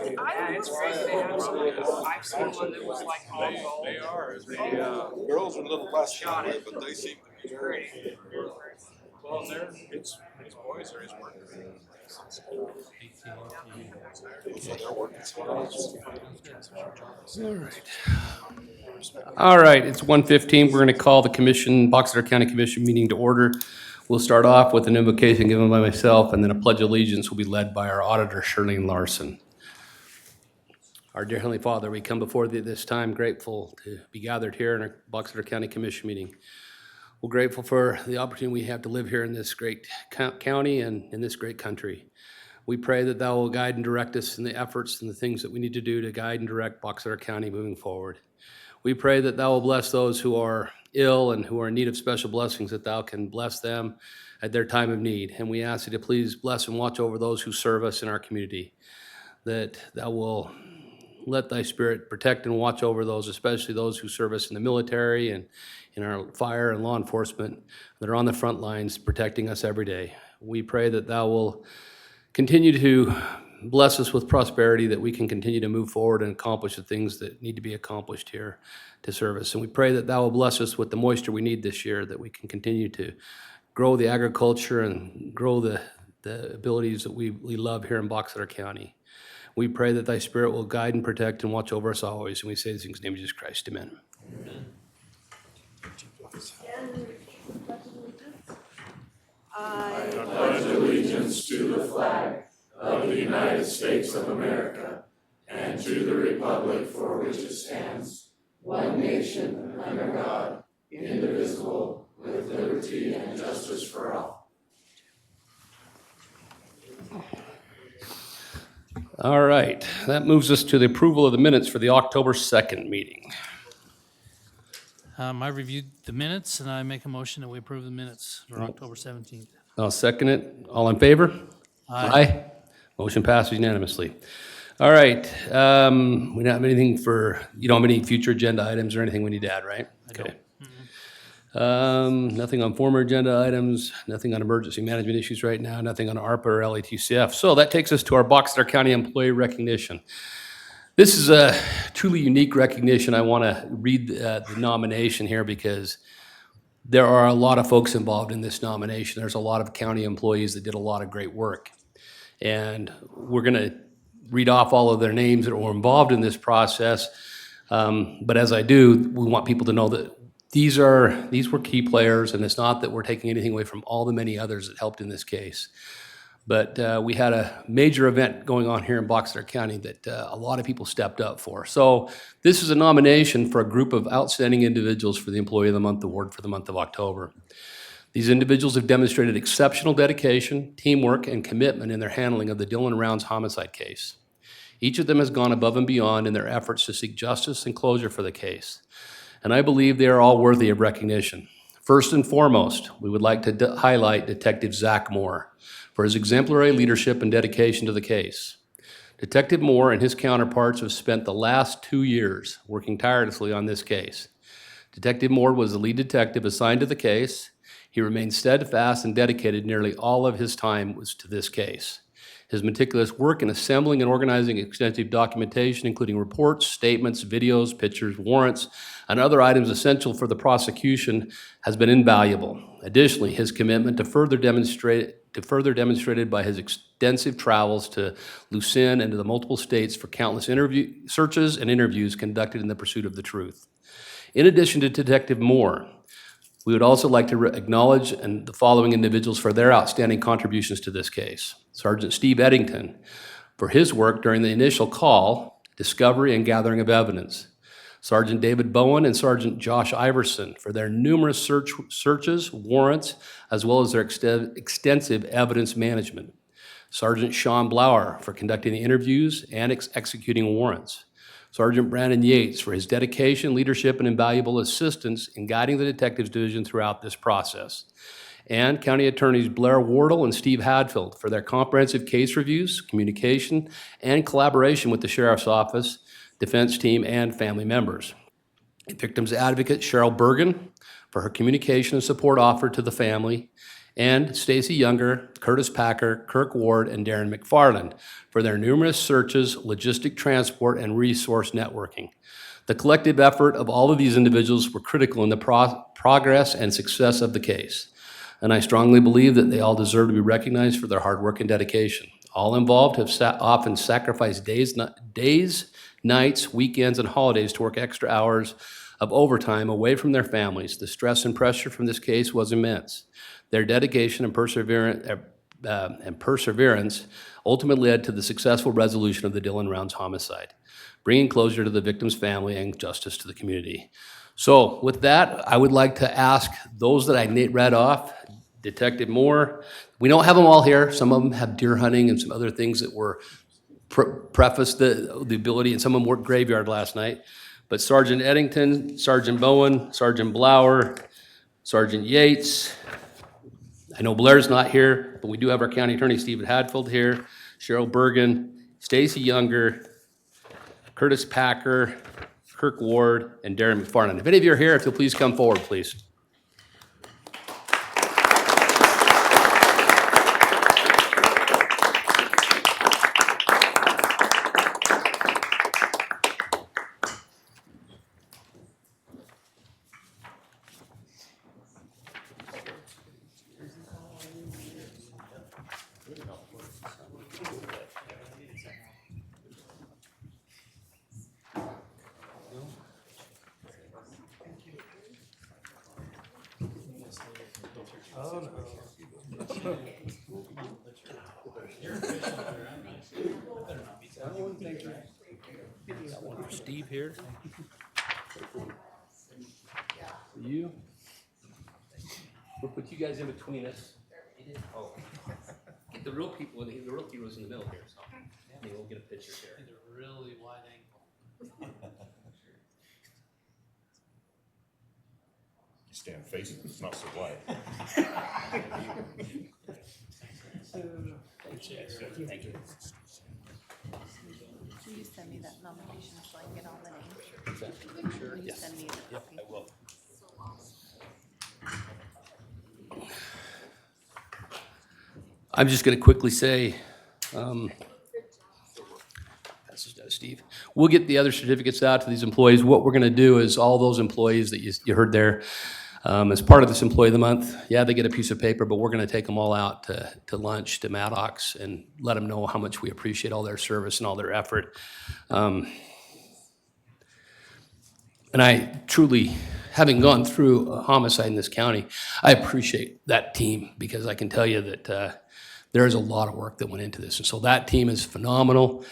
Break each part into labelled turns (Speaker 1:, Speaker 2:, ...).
Speaker 1: Yeah, it's crazy. They have some. I've seen one that was like all gold.
Speaker 2: They are.
Speaker 3: Girls are a little less
Speaker 1: Shot
Speaker 3: that way,
Speaker 1: it.
Speaker 3: but they seem to be
Speaker 1: Pretty.
Speaker 2: Well, his boys are his workers.
Speaker 3: they're working.
Speaker 4: All right, it's 1:15. We're going to call the commission, Box Elder County Commission meeting to order. We'll start off with an invocation given by myself, and then a pledge of allegiance will be led by our auditor, Shirlene Larson. Our dear Heavenly Father, we come before thee this time grateful to be gathered here in our Box Elder County Commission meeting. We're grateful for the opportunity we have to live here in this great county and in this great country. We pray that thou will guide and direct us in the efforts and the things that we need to do to guide and direct Box Elder County moving forward. We pray that thou will bless those who are ill and who are in need of special blessings, that thou can bless them at their time of need. And we ask you to please bless and watch over those who serve us in our community, that thou will let thy spirit protect and watch over those, especially those who serve us in the military and in our fire and law enforcement that are on the front lines protecting us every day. We pray that thou will continue to bless us with prosperity, that we can continue to move forward and accomplish the things that need to be accomplished here to serve us. And we pray that thou will bless us with the moisture we need this year, that we can continue to grow the agriculture and grow the abilities that we love here in Box Elder County. We pray that thy spirit will guide and protect and watch over us always. And we say these things in the name of Jesus Christ. Amen.
Speaker 5: I pledge allegiance to the flag of the United States of America and to the republic for which it stands, one nation under God, indivisible, with liberty and justice for all.
Speaker 4: All right, that moves us to the approval of the minutes for the October 2nd meeting.
Speaker 6: I reviewed the minutes, and I make a motion that we approve the minutes for October 17th.
Speaker 4: I'll second it. All in favor? Aye. Motion passes unanimously. All right, we don't have anything you don't have any future agenda items or anything we need to add, right? Okay. Nothing on former agenda items, nothing on emergency management issues right now, nothing on ARPA or LATCF. So that takes us to our Box Elder County employee recognition. This is a truly unique recognition. I want to read the nomination here because there are a lot of folks involved in this nomination. There's a lot of county employees that did a lot of great work. And we're going to read off all of their names that were involved in this process. But as I do, we want people to know that these were key players, and it's not that we're taking anything away from all the many others that helped in this case. But we had a major event going on here in Box Elder County that a lot of people stepped up for. So this is a nomination for a group of outstanding individuals for the Employee of the Month Award for the month of October. These individuals have demonstrated exceptional dedication, teamwork, and commitment in their handling of the Dylan Rounds homicide case. Each of them has gone above and beyond in their efforts to seek justice and closure for the case. And I believe they are all worthy of recognition. First and foremost, we would like to highlight Detective Zach Moore for his exemplary leadership and dedication to the case. Detective Moore and his counterparts have spent the last 2 years working tirelessly on this case. Detective Moore was the lead detective assigned to the case. He remained steadfast and dedicated. Nearly all of his time was to this case. His meticulous work in assembling and organizing extensive documentation, including reports, statements, videos, pictures, warrants, and other items essential for the prosecution, has been invaluable. Additionally, his commitment to further demonstrated by his extensive travels to Lucin and to the multiple states for countless searches and interviews conducted in the pursuit of the truth. In addition to Detective Moore, we would also like to acknowledge the following individuals for their outstanding contributions to this case. Sergeant Steve Eddington for his work during the initial call, discovery, and gathering of evidence. Sergeant David Bowen and Sergeant Josh Iverson for their numerous searches, warrants, as well as their extensive evidence management. Sergeant Sean Blauer for conducting the interviews and executing warrants. Sergeant Brandon Yates for his dedication, leadership, and invaluable assistance in guiding the Detectives Division throughout this process. And County Attorneys Blair Wardle and Steve Hadfield for their comprehensive case reviews, communication, and collaboration with the Sheriff's Office, defense team, and family members. Victims Advocate Cheryl Bergen for her communication and support offered to the family, and Stacy Younger, Curtis Packer, Kirk Ward, and Darren McFarland for their numerous searches, logistic transport, and resource networking. The collective effort of all of these individuals were critical in the progress and success of the case, and I strongly believe that they all deserve to be recognized for their hard work and dedication. All involved have often sacrificed days, nights, weekends, and holidays to work extra hours of overtime away from their families. The stress and pressure from this case was immense. Their dedication and perseverance ultimately led to the successful resolution of the Dylan Rounds homicide, bringing closure to the victim's family and justice to the community. So with that, I would like to ask those that I read off, Detective Moore, we don't have them all here. Some of them have deer hunting and some other things that were prefaced the ability, and some of them worked graveyard last night. But Sergeant Eddington, Sergeant Bowen, Sergeant Blower, Sergeant Yates, I know Blair's not here, but we do have our County Attorney Stephen Hadfield here, Cheryl Bergen, Stacy Younger, Curtis Packer, Kirk Ward, and Darren McFarland. If any of you are here, if you'll please come forward, please. Steve here. You? We'll put you guys in between us. Oh. Get the real people, the real heroes in the middle here, so maybe we'll get a picture here.
Speaker 6: Need a really wide angle.
Speaker 3: Stand facing, it's not so wide.
Speaker 4: Thank you.
Speaker 7: Will you send me that nomination so I can get all the names?
Speaker 4: Sure.
Speaker 7: Will you
Speaker 4: Yes.
Speaker 7: send me the
Speaker 4: Yep,
Speaker 7: copy?
Speaker 4: I will. I'm just going to quickly say, this is Steve. We'll get the other certificates out to these employees. What we're going to do is all those employees that you heard there, as part of this Employee of the Month, yeah, they get a piece of paper, but we're going to take them all out to lunch, to Maddox, and let them know how much we appreciate all their service and all their effort. And I truly, having gone through a homicide in this county, I appreciate that team, because I can tell you that there is a lot of work that went into this. And so that team is phenomenal.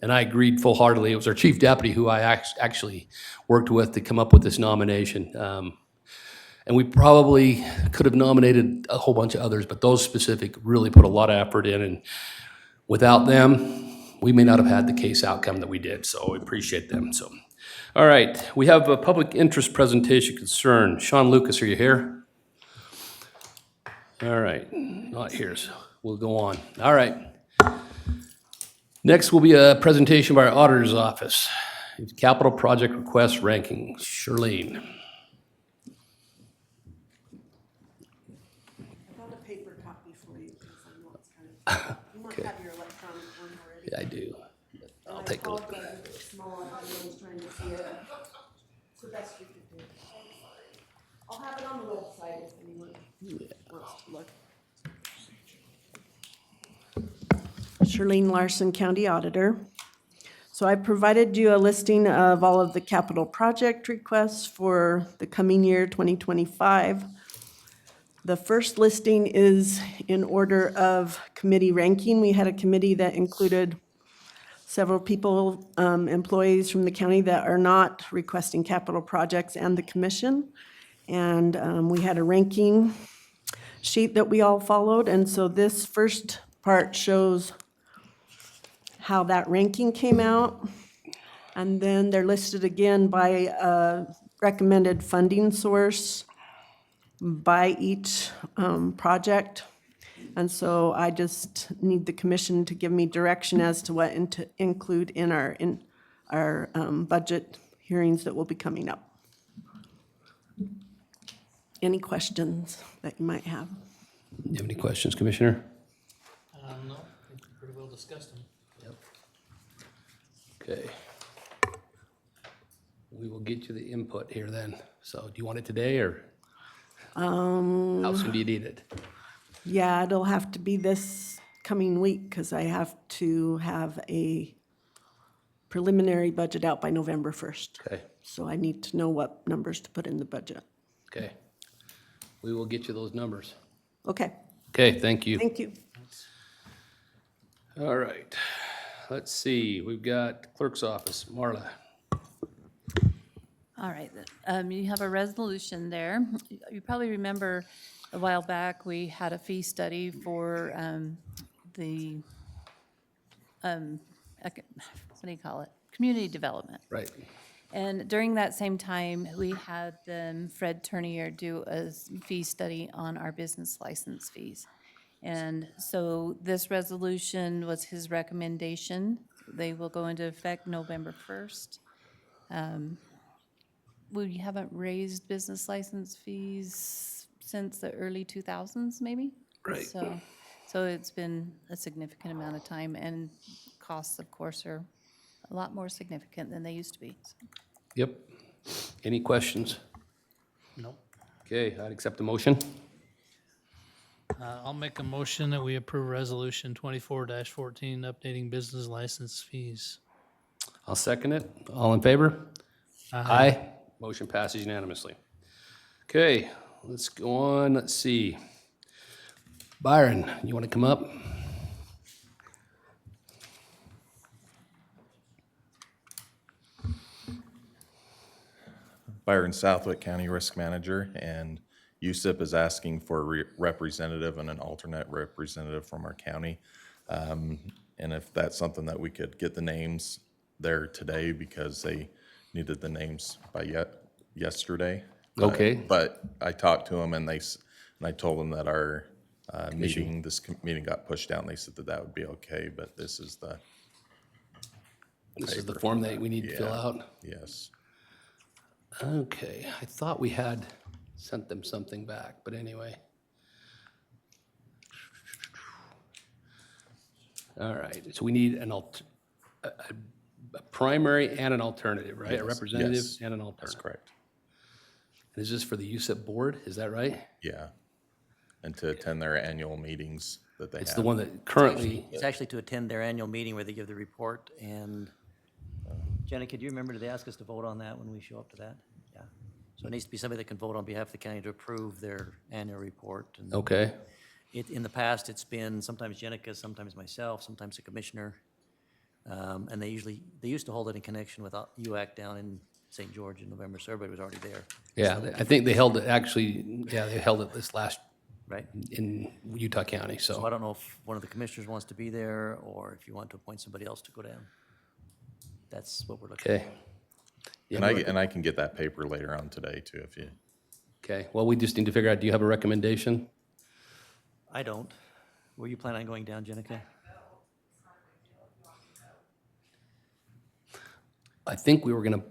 Speaker 4: And I agreed full-heartedly. It was our chief deputy who I actually worked with to come up with this nomination. And we probably could have nominated a whole bunch of others, but those specific really put a lot of effort in. And without them, we may not have had the case outcome that we did. So we appreciate them. So, all right, we have a public interest presentation concern. Sean Lucas, are you here? All right, not here, so we'll go on. All right. Next will be a presentation by our auditor's office. Capital project request ranking. Charlene.
Speaker 8: I got a paper copy for you because I know it's kind of, you must
Speaker 4: Okay.
Speaker 8: have your electronic one already.
Speaker 4: Yeah, I do. I'll take a look.
Speaker 8: I apologize if it's small, I was trying to see it. It's the best we could do. I'll have it on the website if anyone wants to look. Charlene Larson, County Auditor. So I provided you a listing of all of the capital project requests for the coming year, 2025. The first listing is in order of committee ranking. We had a committee that included several people, employees from the county that are not requesting capital projects, and the commission. And we had a ranking sheet that we all followed. And so this first part shows how that ranking came out. And then they're listed again by recommended funding source by each project. And so I just need the commission to give me direction as to what to include in our budget hearings that will be coming up. any questions that you might have.
Speaker 4: Do you have any questions, Commissioner?
Speaker 6: No, I think we pretty well discussed them.
Speaker 4: Okay. We will get you the input here then. So do you want it today or how soon do you need it?
Speaker 8: Yeah, it'll have to be this coming week because I have to have a preliminary budget out by November 1st.
Speaker 4: Okay,
Speaker 8: So I need to know what numbers to put in the budget.
Speaker 4: okay. We will get you those numbers.
Speaker 8: Okay,
Speaker 4: Okay, thank you.
Speaker 8: thank you.
Speaker 4: All right. Let's see, we've got clerk's office, Marla.
Speaker 7: All right, you have a resolution there. You probably remember a while back, we had a fee study for the, what do you call it? Community development.
Speaker 4: Right.
Speaker 7: And during that same time, we had Fred Turnier do a fee study on our business license fees. And so this resolution was his recommendation. They will go into effect November 1st. We haven't raised business license fees since the early 2000s, maybe?
Speaker 4: Right.
Speaker 7: So it's been a significant amount of time, and costs, of course, are a lot more significant than they used to be. So.
Speaker 4: Yep. Any questions?
Speaker 6: Nope.
Speaker 4: Okay, I'd accept the motion.
Speaker 6: I'll make a motion that we approve resolution 24-14, updating business license fees.
Speaker 4: I'll second it. All in favor? Aye. Motion passes unanimously. Okay, let's go on. Let's see. Byron, you want to come up?
Speaker 3: Byron Southwick, County Risk Manager, and USIP is asking for a representative and an alternate representative from our county. And if that's something that we could get the names there today, because they needed the names by yesterday.
Speaker 4: Okay.
Speaker 3: But I talked to them and and I told them that our this meeting got pushed out, and they said that that would be okay, but this is the.
Speaker 4: This is the form that we need to fill
Speaker 3: Yeah.
Speaker 4: out.
Speaker 3: Yes.
Speaker 4: Okay, I thought we had sent them something back, but anyway. All right, so we need a primary and an alternative, right? A
Speaker 3: Yes,
Speaker 4: representative
Speaker 3: yes,
Speaker 4: and an
Speaker 3: That's
Speaker 4: alternative.
Speaker 3: correct.
Speaker 4: Is this for the USIP board, is that right?
Speaker 3: Yeah. And to attend their annual meetings that they have.
Speaker 4: It's the one that currently,
Speaker 9: It's actually to attend their annual meeting where they give the report, and Jenica, do you remember, did they ask us to vote on that when we show up to that? Yeah. So it needs to be somebody that can vote on behalf of the county to approve their annual report. And
Speaker 4: okay,
Speaker 9: in the past, it's been sometimes Jenica, sometimes myself, sometimes the commissioner. And they used to hold it in connection with UAC down in St. George in November, so everybody was already there,
Speaker 4: yeah, I think they held it, actually, yeah, they held it this last,
Speaker 9: right?
Speaker 4: in Utah County,
Speaker 9: So I
Speaker 4: so,
Speaker 9: don't know if one of the commissioners wants to be there, or if you want to appoint somebody else to go down. That's what we're looking
Speaker 4: okay.
Speaker 3: And I can get that paper later on today too, if you.
Speaker 4: Okay, well, we just need to figure out, do you have a recommendation?
Speaker 9: I don't. Were you planning on going down, Jenica?
Speaker 4: I think we were gonna,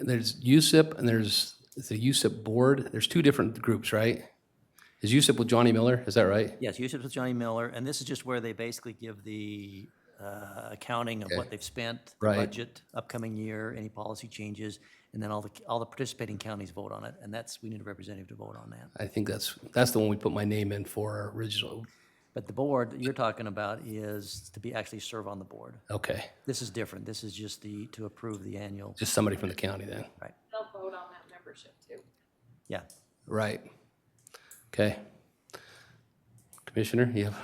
Speaker 4: there's USIP and there's the USIP board. There's two different groups, right? Is USIP with Johnny Miller? Is that right?
Speaker 9: Yes, USIP with Johnny Miller, and this is just where they basically give the accounting of what they've spent, the
Speaker 4: Right.
Speaker 9: budget, upcoming year, any policy changes, and then all the participating counties vote on it, and we need a representative to vote on that.
Speaker 4: I think that's the one we put my name in for original.
Speaker 9: But the board that you're talking about is to actually serve on the board.
Speaker 4: Okay,
Speaker 9: This is different. This is just to approve the annual,
Speaker 4: just somebody from the county then.
Speaker 9: right?
Speaker 1: They'll vote on that membership too.
Speaker 9: Yeah.
Speaker 4: Right. Okay. Commissioner, you have,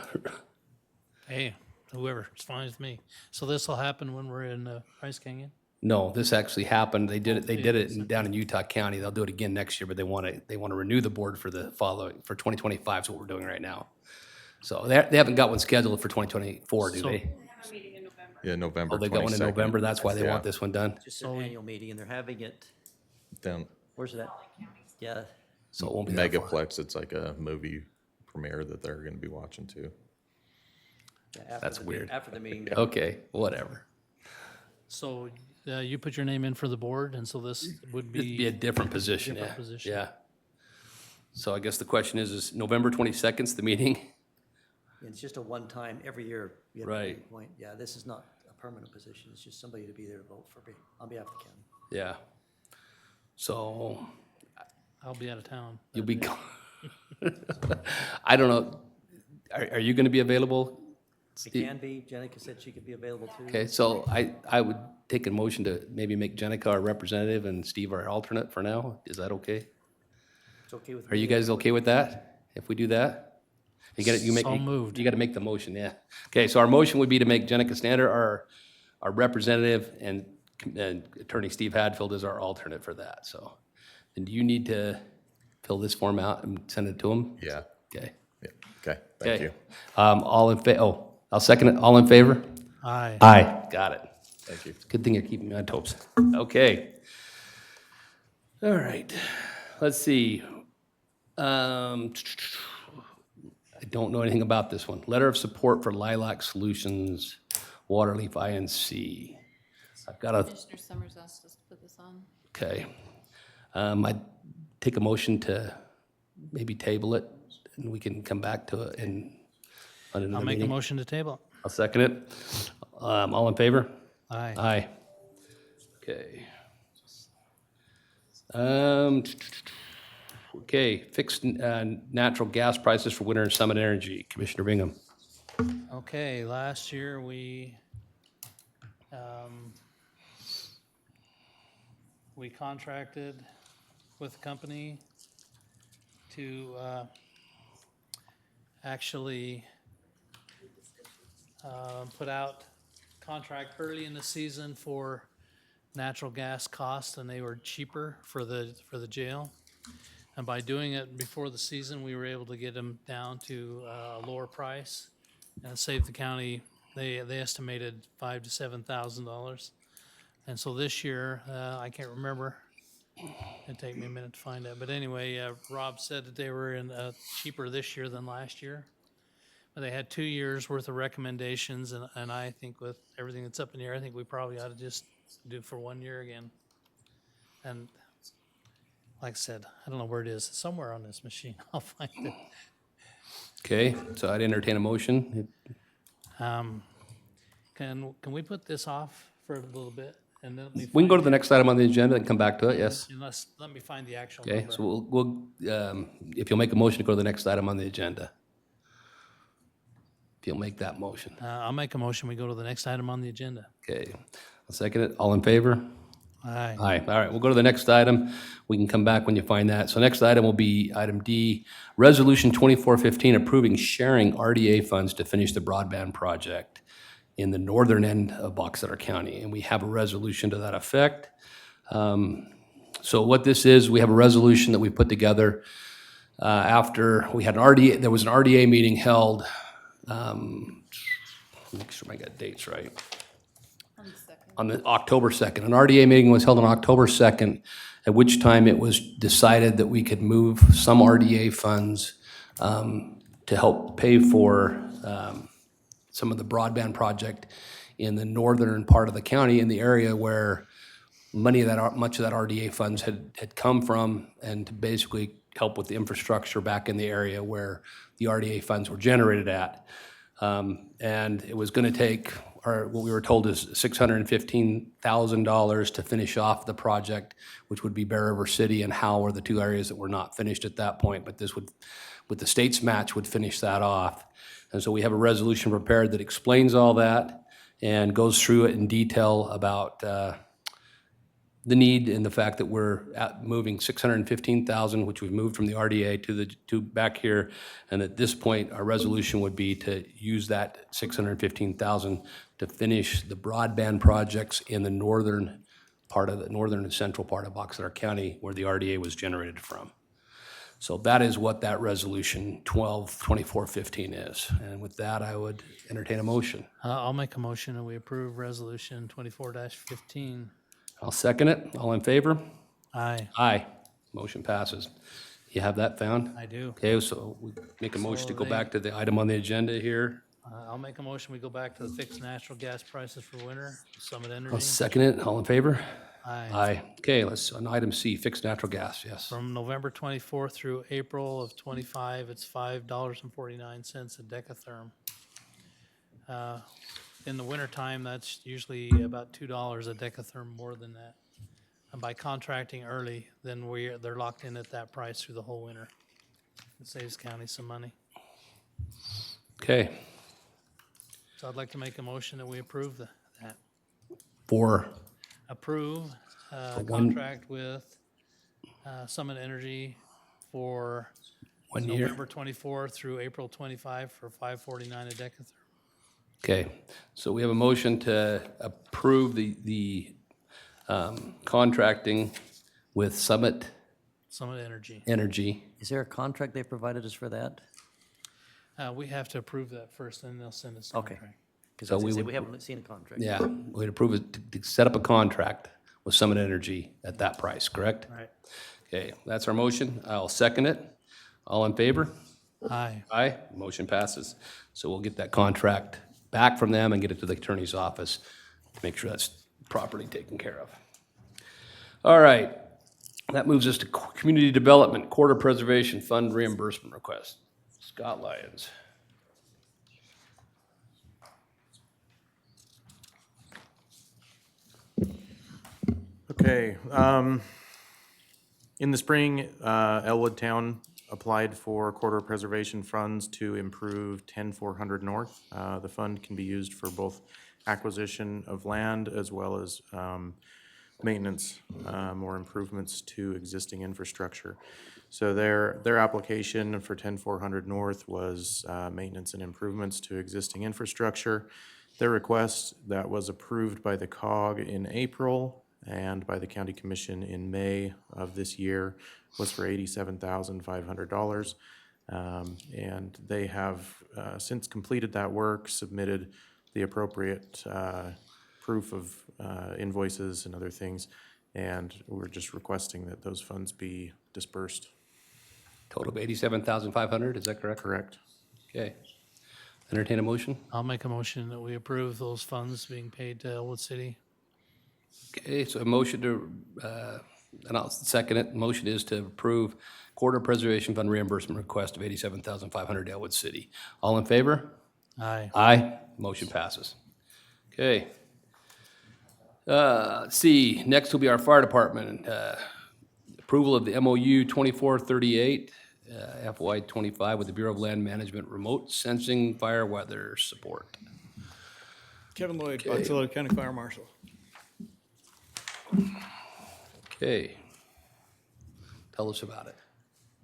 Speaker 6: Hey, whoever, it's fine with me. So this will happen when we're in Price Canyon?
Speaker 4: no, this actually happened. They did it down in Utah County. They'll do it again next year, but they want to renew the board for the for 2025 is what we're doing right now. So they haven't got one scheduled for 2024, do
Speaker 6: So-
Speaker 4: they?
Speaker 1: Have a meeting in November.
Speaker 3: Yeah, November
Speaker 4: Oh, they got one in
Speaker 3: 22nd.
Speaker 4: November. That's why they
Speaker 3: Yeah.
Speaker 4: want this one done.
Speaker 9: Just an annual meeting, and they're having it,
Speaker 3: Down
Speaker 9: where's it at? Yeah,
Speaker 4: So it won't be that far.
Speaker 3: Megaplex, it's like a movie premiere that they're gonna be watching too.
Speaker 9: after
Speaker 4: That's
Speaker 9: the
Speaker 4: weird.
Speaker 9: After the meeting.
Speaker 4: Okay, whatever.
Speaker 6: So you put your name in for the board, and so this would
Speaker 4: It'd be a
Speaker 6: be,
Speaker 4: different position,
Speaker 6: Different
Speaker 4: yeah.
Speaker 6: position.
Speaker 4: Yeah. So I guess the question is November 22nd's the meeting?
Speaker 9: It's just a one-time, every year. You have to
Speaker 4: Right.
Speaker 9: appoint. Yeah, this is not a permanent position. It's just somebody to be there to vote for, on behalf of the county.
Speaker 4: Yeah. So
Speaker 6: I'll be out of town.
Speaker 4: you'll be, I don't know, are you going to be available?
Speaker 9: It can be. Jenica said she could be available too.
Speaker 4: Okay, so I would take a motion to maybe make Jenica our representative and Steve our alternate for now. Is that okay?
Speaker 9: It's okay with
Speaker 4: Are
Speaker 9: me.
Speaker 4: you guys okay with that? If we do that?
Speaker 6: So moved.
Speaker 4: You got to make the motion, yeah. Okay, so our motion would be to make Jenica Stander our representative and Attorney Steve Hadfield is our alternate for that, so. And do you need to fill this form out and send it to him?
Speaker 3: Yeah.
Speaker 4: Okay.
Speaker 3: Yeah. Okay, thank
Speaker 4: Okay.
Speaker 3: you.
Speaker 4: All in I'll second it. All in favor?
Speaker 6: Aye.
Speaker 4: Aye. Got it.
Speaker 3: Thank you.
Speaker 4: Good thing you're keeping me on toes. Okay. All right. Let's see. I don't know anything about this one. Letter of support for Lilac Solutions, Waterleaf INC. I've got a,
Speaker 7: Commissioner Summers asked us to put this on.
Speaker 4: okay. I'd take a motion to maybe table it and we can come back to it on another
Speaker 6: I'll make a
Speaker 4: meeting.
Speaker 6: motion to table.
Speaker 4: I'll second it. All in favor?
Speaker 6: Aye.
Speaker 4: Aye. Okay. Okay, fixed natural gas prices for winter and Summit Energy, Commissioner Bingham.
Speaker 6: Okay, last year we contracted with a company to actually put out contract early in the season for natural gas costs, and they were cheaper for the jail. And by doing it before the season, we were able to get them down to a lower price and save the county. They estimated $5,000 to $7,000. And so this year, I can't remember. It'd take me a minute to find out. But anyway, Rob said that they were cheaper this year than last year. But they had 2 years worth of recommendations, and I think with everything that's up in the air, I think we probably ought to just do it for 1 year again. And like I said, I don't know where it is. It's somewhere on this machine. I'll find it.
Speaker 4: Okay, so I'd entertain a motion.
Speaker 6: Can we put this off for a little bit? And then
Speaker 4: We can go to the next item on the agenda and come back to it, yes?
Speaker 6: let me find the actual
Speaker 4: Okay,
Speaker 6: number.
Speaker 4: so we'll if you'll make a motion to go to the next item on the agenda. If you'll make that motion.
Speaker 6: I'll make a motion. We go to the next item on the agenda.
Speaker 4: Okay, I'll second it. All in favor?
Speaker 6: Aye.
Speaker 4: Aye. All right, we'll go to the next item. We can come back when you find that. So next item will be item D, Resolution 2415, approving sharing RDA funds to finish the broadband project in the northern end of Box Elder County. And we have a resolution to that effect. So what this is, we have a resolution that we put together after we had an RDA, there was an RDA meeting held, make sure I got dates right. On the October 2nd. An RDA meeting was held on October 2nd, at which time it was decided that we could move some RDA funds to help pay for some of the broadband project in the northern part of the county, in the area where much of that RDA funds had come from, and to basically help with the infrastructure back in the area where the RDA funds were generated at. And it was going to take, or what we were told is $615,000 to finish off the project, which would be Bear River City and Howe are the two areas that were not finished at that point, but this would, with the state's match, would finish that off. And so we have a resolution prepared that explains all that and goes through it in detail about the need and the fact that we're moving $615,000, which we've moved from the RDA to back here, and at this point, our resolution would be to use that $615,000 to finish the broadband projects in the northern and central part of Box Elder County, where the RDA was generated from. So that is what that resolution 2415 is. And with that, I would entertain a motion.
Speaker 6: I'll make a motion and we approve resolution 24-15.
Speaker 4: I'll second it. All in favor?
Speaker 6: Aye,
Speaker 4: Aye. Motion passes. You have that found?
Speaker 6: I do.
Speaker 4: Okay, so we make a motion to go back to the item on the agenda here.
Speaker 6: I'll make a motion. We go back to the fixed natural gas prices for winter, Summit
Speaker 4: I'll
Speaker 6: Energy.
Speaker 4: second it. All in favor?
Speaker 6: Aye.
Speaker 4: Aye. Okay, let's, on item C, fixed natural gas, yes.
Speaker 6: From November 24th through April of 25, it's $5.49 a decatherm. In the wintertime, that's usually about $2 a decatherm more than that. And by contracting early, then they're locked in at that price through the whole winter. It saves county some money.
Speaker 4: Okay,
Speaker 6: So I'd like to make a motion that we approve that.
Speaker 4: for,
Speaker 6: Approve
Speaker 4: one-
Speaker 6: contract with Summit Energy for
Speaker 4: 1 year.
Speaker 6: November 24 through April 25 for $5.49 a decatherm.
Speaker 4: Okay, so we have a motion to approve the contracting with Summit
Speaker 6: Summit Energy.
Speaker 4: Energy.
Speaker 9: Is there a contract they provided us for that?
Speaker 6: We have to approve that first, then they'll send us a
Speaker 9: Okay.
Speaker 6: contract.
Speaker 9: Because
Speaker 4: So
Speaker 9: as I
Speaker 4: we
Speaker 9: say,
Speaker 4: would-
Speaker 9: we haven't seen a contract.
Speaker 4: Yeah, we'd approve it to set up a contract with Summit Energy at that price, correct?
Speaker 6: All right.
Speaker 4: Okay, that's our motion. I'll second it. All in favor?
Speaker 6: Aye.
Speaker 4: Aye, motion passes. So we'll get that contract back from them and get it to the attorney's office to make sure that's properly taken care of. All right, that moves us to Community Development Quarter Preservation Fund reimbursement request. Scott Lyons.
Speaker 10: Okay, in the spring, Elwood Town applied for quarter preservation funds to improve 10400 North. The fund can be used for both acquisition of land as well as maintenance or improvements to existing infrastructure. So their application for 10400 North was maintenance and improvements to existing infrastructure. Their request that was approved by the COG in April and by the County Commission in May of this year was for $87,500. And they have since completed that work, submitted the appropriate proof of invoices and other things, and we're just requesting that those funds be dispersed.
Speaker 4: Total of $87,500, is that correct?
Speaker 10: Correct.
Speaker 4: Okay. Entertain a motion?
Speaker 6: I'll make a motion that we approve those funds being paid to Elwood City.
Speaker 4: Okay, so a motion to, and I'll second it. Motion is to approve Quarter Preservation Fund reimbursement request of $87,500 Elwood City. All in favor?
Speaker 6: Aye.
Speaker 4: Aye. Motion passes. Okay. Let's see, next will be our fire department. Approval of the MOU 2438, FY 25 with the Bureau of Land Management Remote Sensing Fire Weather Support.
Speaker 2: Kevin Lloyd, Box Elder County Fire Marshal.
Speaker 4: Okay. Tell us about it.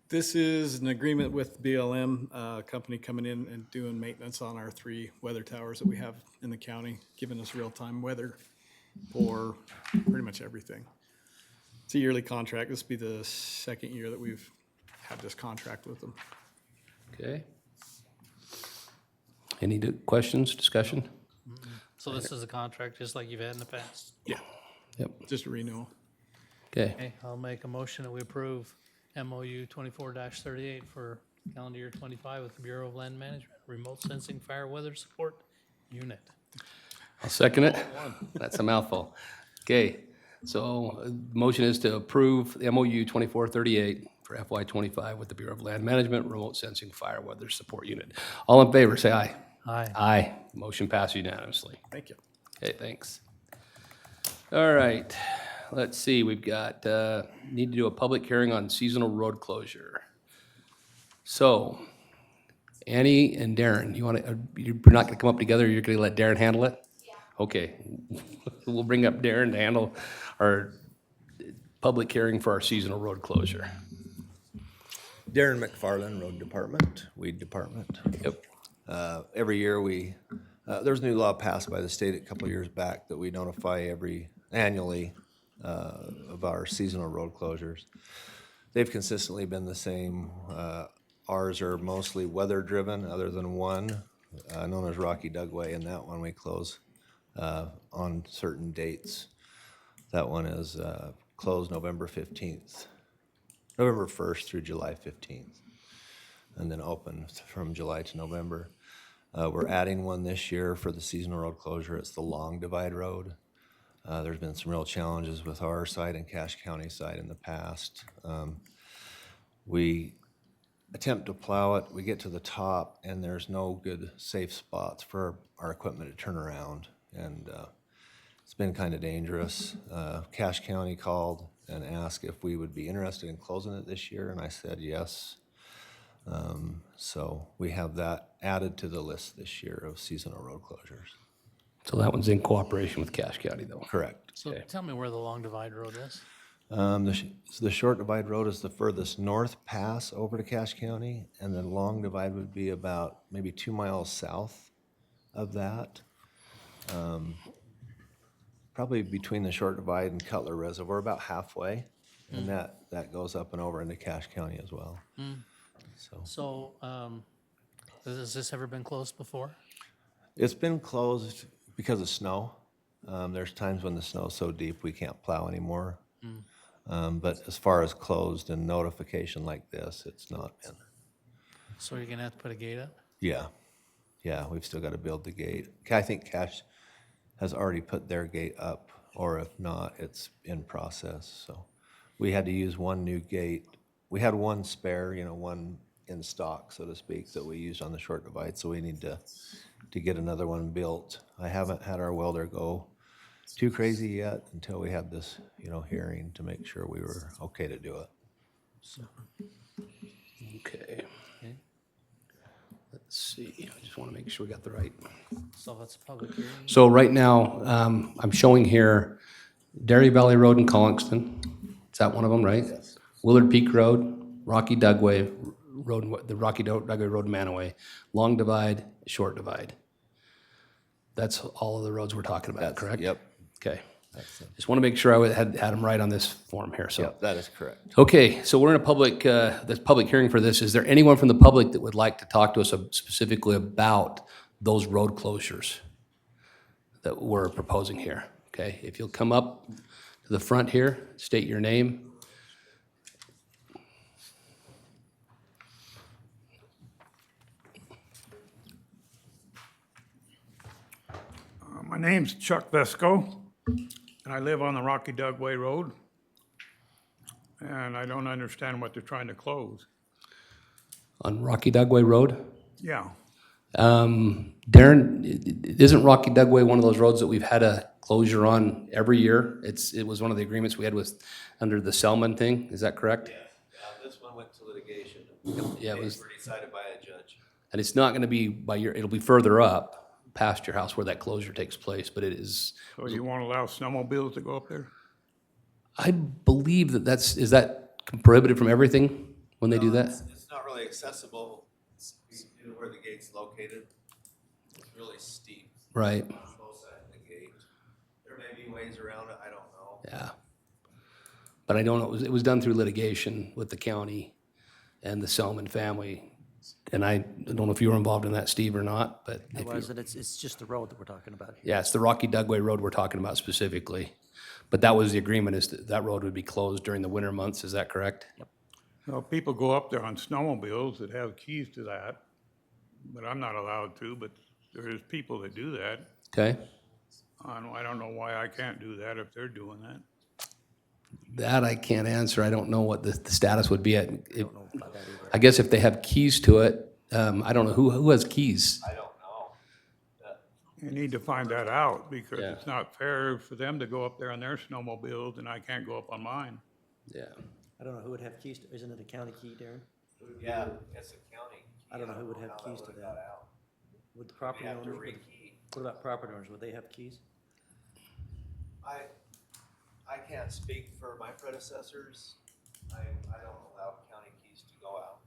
Speaker 2: This is an agreement with BLM, company coming in and doing maintenance on our 3 weather towers that we have in the county, giving us real-time weather for pretty much everything. It's a yearly contract. This will be the 2nd year that we've had this contract with them.
Speaker 4: Okay. Any questions, discussion?
Speaker 6: So this is a contract just like you've had in the past.
Speaker 2: Yeah,
Speaker 4: Yep.
Speaker 2: just a renewal.
Speaker 4: Okay.
Speaker 6: Okay, I'll make a motion that we approve MOU 24-38 for calendar year 25 with the Bureau of Land Management, Remote Sensing Fire Weather Support Unit.
Speaker 4: I'll second it. That's a mouthful. Okay, so motion is to approve the MOU 2438 for FY 25 with the Bureau of Land Management, Remote Sensing Fire Weather Support Unit. All in favor, say aye.
Speaker 6: Aye.
Speaker 4: Aye. Motion passed unanimously.
Speaker 2: Thank you.
Speaker 4: Okay, thanks. All right, let's see, we've got, need to do a public hearing on seasonal road closure. So, Annie and Darren, you want to, you're not going to come up together, you're going to let Darren handle it? Yeah. Okay, we'll bring up Darren to handle our public hearing for our seasonal road closure.
Speaker 11: Darren McFarland, Road Department, Weed Department.
Speaker 4: Yep.
Speaker 11: Every year there's a new law passed by the state a couple of years back that we notify annually of our seasonal road closures. They've consistently been the same. Ours are mostly weather-driven, other than one, known as Rocky Dugway, and that one we close on certain dates. That one is closed November 15th, November 1st through July 15th, and then open from July to November. We're adding one this year for the seasonal road closure. It's the Long Divide Road. There's been some real challenges with our side and Cache County side in the past. We attempt to plow it, we get to the top, and there's no good safe spots for our equipment to turn around. And it's been kind of dangerous. Cache County called and asked if we would be interested in closing it this year, and I said yes. So we have that added to the list this year of seasonal road closures.
Speaker 4: So that one's in cooperation with Cache County, though.
Speaker 11: Correct.
Speaker 6: So tell me where the Long Divide Road is.
Speaker 11: The Short Divide Road is the furthest north pass over to Cache County, and then Long Divide would be about maybe 2 miles south of that. Probably between the Short Divide and Cutler Reservoir, about halfway, and that goes up and over into Cache County as well.
Speaker 6: So, has this ever been closed before?
Speaker 11: It's been closed because of snow. There's times when the snow's so deep we can't plow anymore. But as far as closed and notification like this, it's not been.
Speaker 6: So you're gonna have to put a gate up?
Speaker 11: Yeah, we've still got to build the gate. I think Cache has already put their gate up, or if not, it's in process. So we had to use one new gate. We had one spare, one in stock, so to speak, that we used on the Short Divide, so we need to get another one built. I haven't had our welder go too crazy yet until we had this, hearing to make sure we were okay to do it.
Speaker 4: Okay. Let's see, I just want to make sure we got the right.
Speaker 6: So that's a public hearing?
Speaker 4: So right now, I'm showing here Dairy Valley Road in Collingston. Is that one of them, right? Yes. Willard Peak Road, Rocky Dugway Road, the Rocky Dugway Road in Manaway, Long Divide, Short Divide. That's all of the roads we're talking about, correct?
Speaker 11: Yep.
Speaker 4: Okay. Just want to make sure I had them right on this form here, so.
Speaker 11: Yep, that is correct.
Speaker 4: Okay, so we're in a this public hearing for this. Is there anyone from the public that would like to talk to us specifically about those road closures that we're proposing here? Okay, if you'll come up to the front here, state your name.
Speaker 12: My name's Chuck Vesco, and I live on the Rocky Dugway Road. And I don't understand what they're trying to close.
Speaker 4: On Rocky Dugway Road?
Speaker 12: Yeah,
Speaker 4: Darren, isn't Rocky Dugway one of those roads that we've had a closure on every year? It was one of the agreements we had under the Selman thing, is that correct?
Speaker 11: Yeah, this one went to litigation.
Speaker 4: Yeah, it was,
Speaker 11: Were decided by a judge.
Speaker 4: and it's not gonna be it'll be further up past your house where that closure takes place, but it is,
Speaker 12: so you won't allow snowmobiles to go up there?
Speaker 4: I believe is that prohibited from everything when they do that?
Speaker 11: It's not really accessible where the gate's located. It's really steep.
Speaker 4: Right,
Speaker 11: On both sides of the gate. There may be ways around it, I don't know.
Speaker 4: yeah. But I don't know, it was done through litigation with the county and the Selman family. And I don't know if you were involved in that, Steve, or not, but
Speaker 9: It
Speaker 4: if you,
Speaker 9: was, and it's just the road that we're talking about here.
Speaker 4: yeah, it's the Rocky Dugway Road we're talking about specifically. But that was the agreement, is that road would be closed during the winter months, is that correct?
Speaker 12: Well, people go up there on snowmobiles that have keys to that, but I'm not allowed to, but there's people that do that.
Speaker 4: Okay,
Speaker 12: I don't know why I can't do that if they're doing that.
Speaker 4: that I can't answer, I don't know what the status would be at. I guess if they have keys to it, I don't know, who has keys?
Speaker 11: I don't know.
Speaker 12: You need to find that out, because
Speaker 4: Yeah.
Speaker 12: it's not fair for them to go up there on their snowmobiles and I can't go up on mine.
Speaker 4: Yeah,
Speaker 9: I don't know who would have keys to, isn't it a county key, Darren?
Speaker 11: Yeah, it's a county.
Speaker 9: I don't know who would have keys to that. Would the property owners, what about property owners, would they have keys?
Speaker 11: I can't speak for my predecessors. I don't allow county keys to go out.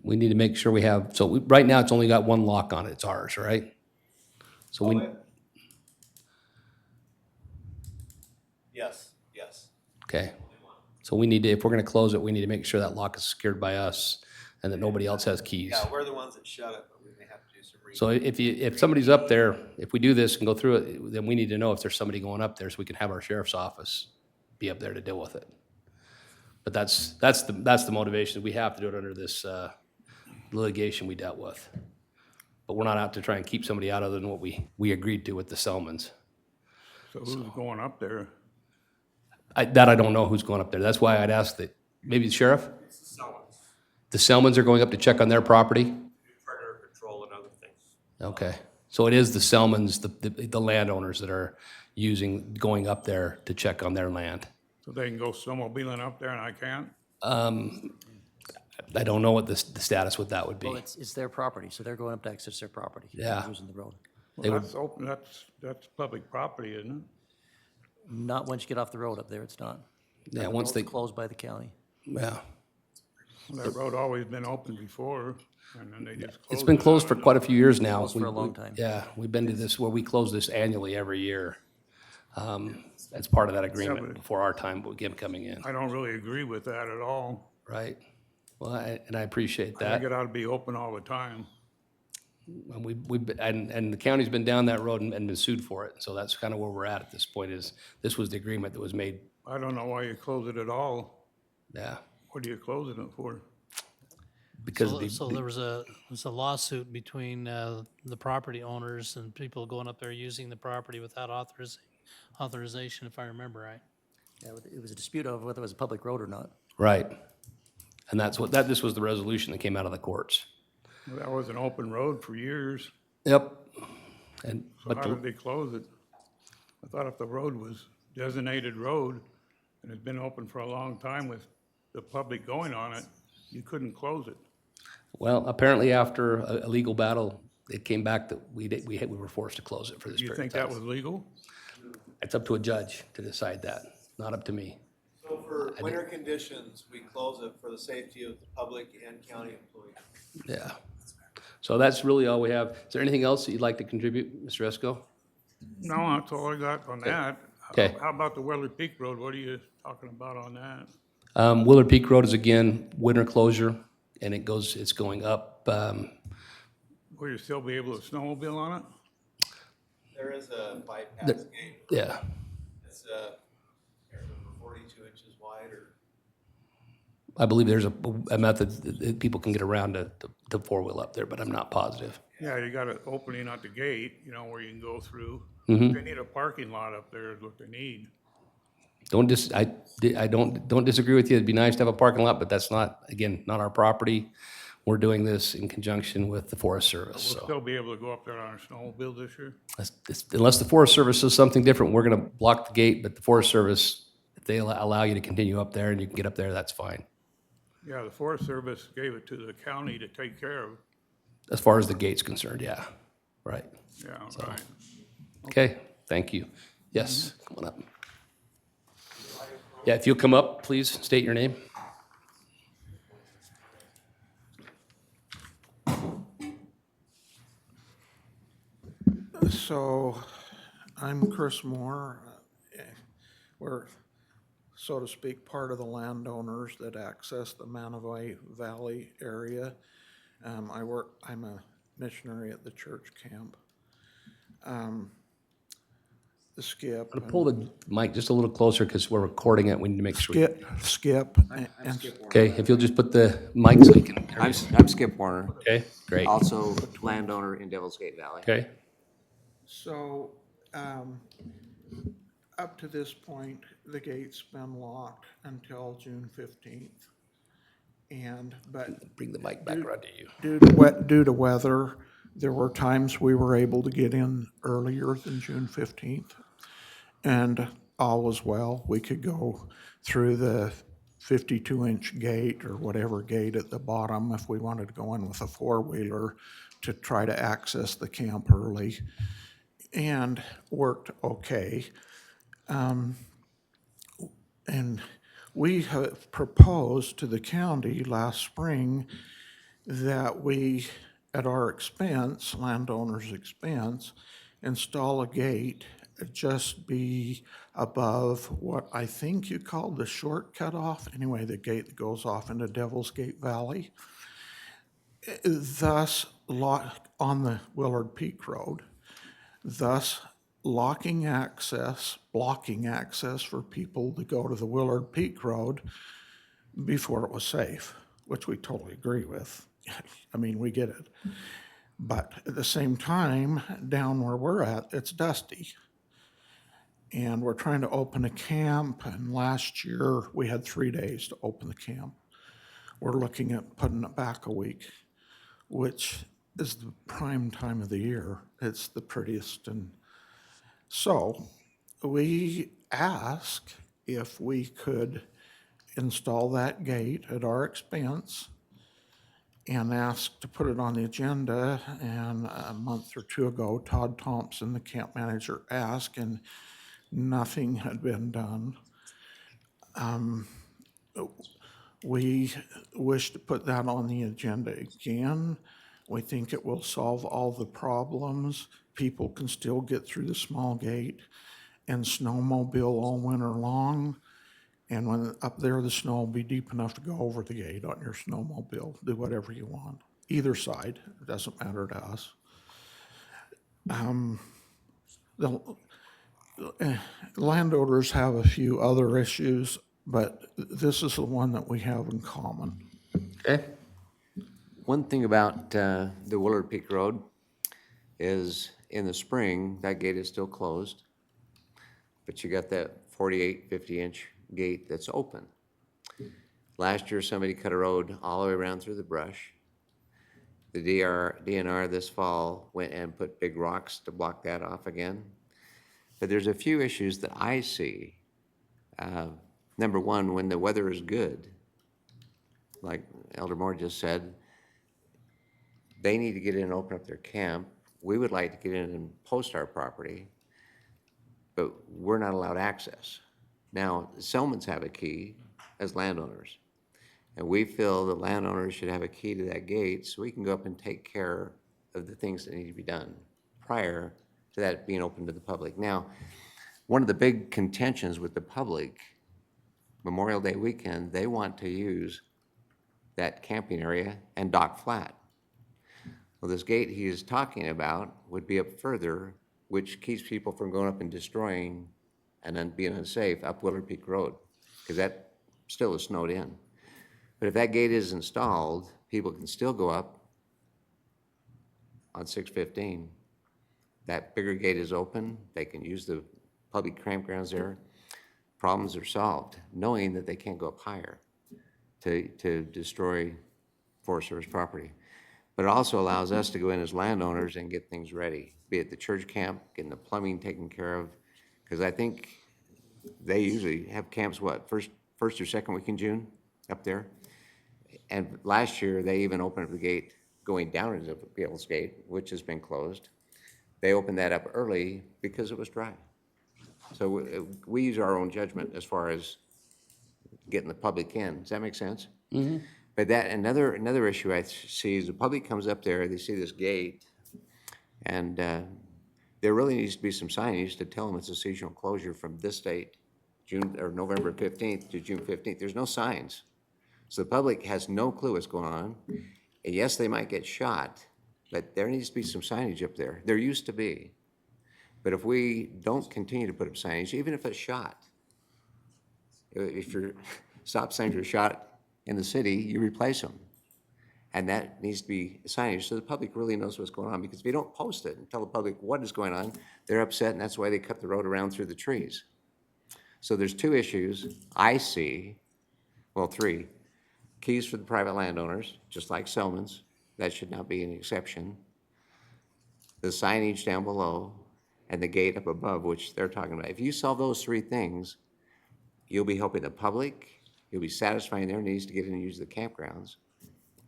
Speaker 4: we need to make sure we have, right now, it's only got one lock on it, it's ours, right? So we,
Speaker 11: Yes.
Speaker 4: okay. So we need to, if we're gonna close it, we need to make sure that lock is secured by us and that nobody else has keys.
Speaker 11: Yeah, we're the ones that shut it, but we may have to do some.
Speaker 4: So if somebody's up there, if we do this and go through it, then we need to know if there's somebody going up there so we can have our sheriff's office be up there to deal with it. But that's the motivation. We have to do it under this litigation we dealt with. But we're not out to try and keep somebody out other than what we agreed to with the Selmans.
Speaker 12: So who's going up there?
Speaker 4: I don't know who's going up there. That's why I'd ask that, maybe the sheriff? The Selmans are going up to check on their property?
Speaker 1: Predator control and other things.
Speaker 4: Okay, so it is the Selmans, the landowners that are going up there to check on their land.
Speaker 12: So they can go snowmobiling up there and I can't?
Speaker 4: I don't know what the status with that would be.
Speaker 9: Well, it's their property, so they're going up to access their property.
Speaker 4: Yeah.
Speaker 9: Using the road.
Speaker 12: Well, that's open, that's public property, isn't it?
Speaker 9: Not once you get off the road up there, it's not.
Speaker 4: Yeah,
Speaker 9: The
Speaker 4: once
Speaker 9: road's
Speaker 4: they,
Speaker 9: closed by the county.
Speaker 4: yeah.
Speaker 12: Well, that road always been open before, and then they just closed it.
Speaker 4: It's been closed for quite a few years now.
Speaker 9: Closed for a long time.
Speaker 4: Yeah, we've been to this, where we close this annually every year. As part of that agreement
Speaker 12: but-
Speaker 4: before our time, with him coming in,
Speaker 12: I don't really agree with that at all.
Speaker 4: right? Well, and I appreciate
Speaker 12: I
Speaker 4: that.
Speaker 12: think it ought to be open all the time.
Speaker 4: And and the county's been down that road and been sued for it. So that's kind of where we're at this point is, this was the agreement that was made.
Speaker 12: I don't know why you close it at all.
Speaker 4: Yeah,
Speaker 12: What are you closing it for?
Speaker 4: because
Speaker 6: So there was a lawsuit between the property owners and people going up there using the property without authorization, if I remember right.
Speaker 9: Yeah, it was a dispute over whether it was a public road or not.
Speaker 4: right. And this was the resolution that came out of the courts.
Speaker 12: That was an open road for years.
Speaker 4: Yep. And,
Speaker 12: So
Speaker 4: but
Speaker 12: how
Speaker 4: the-
Speaker 12: did they close it? I thought if the road was designated road and it's been open for a long time with the public going on it, you couldn't close it.
Speaker 4: well, apparently after a legal battle, it came back that we were forced to close it for this
Speaker 12: Do you
Speaker 4: period
Speaker 12: think
Speaker 4: of
Speaker 12: that
Speaker 4: time.
Speaker 12: was legal?
Speaker 4: It's up to a judge to decide that, not up to me.
Speaker 11: So for winter conditions, we close it for the safety of the public and county employees.
Speaker 4: Yeah. So that's really all we have. Is there anything else that you'd like to contribute, Mr. Esco?
Speaker 12: No, that's all I got on that.
Speaker 4: Okay.
Speaker 12: How about the Willard Peak Road? What are you talking about on that?
Speaker 4: Willard Peak Road is again winter closure, and it's going up.
Speaker 12: Will you still be able to snowmobile on it?
Speaker 11: There is a bypass gate.
Speaker 4: Yeah.
Speaker 11: It's, 42 inches wide or.
Speaker 4: I believe there's a method that people can get around to four-wheel up there, but I'm not positive.
Speaker 12: Yeah, you got an opening at the gate, you know, where you can go through.
Speaker 4: Mm-hmm.
Speaker 12: They need a parking lot up there is what they need.
Speaker 4: I don't disagree with you. It'd be nice to have a parking lot, but that's not, again, not our property. We're doing this in conjunction with the Forest Service,
Speaker 12: We'll
Speaker 4: so.
Speaker 12: still be able to go up there on our snowmobile this year?
Speaker 4: Unless the Forest Service says something different, we're gonna block the gate, but the Forest Service, if they allow you to continue up there and you can get up there, that's fine.
Speaker 12: Yeah, the Forest Service gave it to the county to take care of.
Speaker 4: As far as the gate's concerned, yeah, right.
Speaker 12: Yeah, right.
Speaker 4: Okay, thank you. Yes, come on up. Yeah, if you'll come up, please state your name.
Speaker 13: So, I'm Chris Moore. We're, so to speak, part of the landowners that access the Manawai Valley area. I'm a missionary at the church camp. The Skip.
Speaker 4: Pull the mic just a little closer because we're recording it. We need to make sure.
Speaker 13: Skip. and
Speaker 4: Okay, if you'll just put the mic so you can.
Speaker 14: I'm Skip Warner,
Speaker 4: Okay, great.
Speaker 14: also landowner in Devil's Gate Valley.
Speaker 4: Okay,
Speaker 13: So, up to this point, the gate's been locked until June 15th. But
Speaker 4: bring the mic back around to you.
Speaker 13: due to weather, there were times we were able to get in earlier than June 15th. And all was well. We could go through the 52-inch gate or whatever gate at the bottom if we wanted to go in with a four-wheeler to try to access the camp early, and worked okay. And we have proposed to the county last spring that we, at our expense, landowners' expense, install a gate just be above what I think you call the short cutoff, anyway, the gate that goes off into Devil's Gate Valley. Thus, on the Willard Peak Road, thus blocking access for people to go to the Willard Peak Road before it was safe, which we totally agree with. I mean, we get it. But at the same time, down where we're at, it's dusty. And we're trying to open a camp, and last year we had 3 days to open the camp. We're looking at putting it back a week, which is the prime time of the year. It's the prettiest. And so we asked if we could install that gate at our expense and asked to put it on the agenda. And a month or two ago, Todd Thompson, the camp manager, asked, and nothing had been done. We wish to put that on the agenda again. We think it will solve all the problems. People can still get through the small gate and snowmobile all winter long. And when up there, the snow will be deep enough to go over the gate on your snowmobile. Do whatever you want. Either side, it doesn't matter to us. The landowners have a few other issues, but this is the one that we have in common.
Speaker 4: Okay.
Speaker 14: One thing about the Willard Peak Road is in the spring, that gate is still closed, but you got that 48, 50-inch gate that's open. Last year, somebody cut a road all the way around through the brush. The DNR this fall went and put big rocks to block that off again. But there's a few issues that I see. Number one, when the weather is good, like Elder Moore just said, they need to get in and open up their camp. We would like to get in and post our property, but we're not allowed access. Now, Selmans have a key as landowners, and we feel the landowners should have a key to that gate so we can go up and take care of the things that need to be done prior to that being open to the public. Now, one of the big contentions with the public, Memorial Day weekend, they want to use that camping area and dock flat. Well, this gate he is talking about would be up further, which keeps people from going up and destroying and then being unsafe up Willard Peak Road, because that still is snowed in. But if that gate is installed, people can still go up on 615. That bigger gate is open. They can use the public campgrounds there. Problems are solved, knowing that they can't go up higher to destroy Forest Service property. But it also allows us to go in as landowners and get things ready, be it the church camp, getting the plumbing taken care of, because I think they usually have camps, what, first or second week in June up there? And last year, they even opened up the gate going down into Beals Gate, which has been closed. They opened that up early because it was dry. So we use our own judgment as far as getting the public in. Does that make sense? Mm-hmm. But that another issue I see is the public comes up there, they see this gate, and there really needs to be some signage to tell them it's a seasonal closure from this date, June or November 15th to June 15th. There's no signs. So the public has no clue what's going on. And yes, they might get shot, but there needs to be some signage up there. There used to be. But if we don't continue to put up signage, even if it's shot, if your stop signs are shot in the city, you replace them. And that needs to be signage so the public really knows what's going on, because if you don't post it and tell the public what is going on, they're upset, and that's why they cut the road around through the trees. So there's two issues I see, well, three. Keys for the private landowners, just like Selmans. That should not be an exception. The signage down below and the gate up above, which they're talking about. If you solve those three things, you'll be helping the public, you'll be satisfying their needs to get in and use the campgrounds,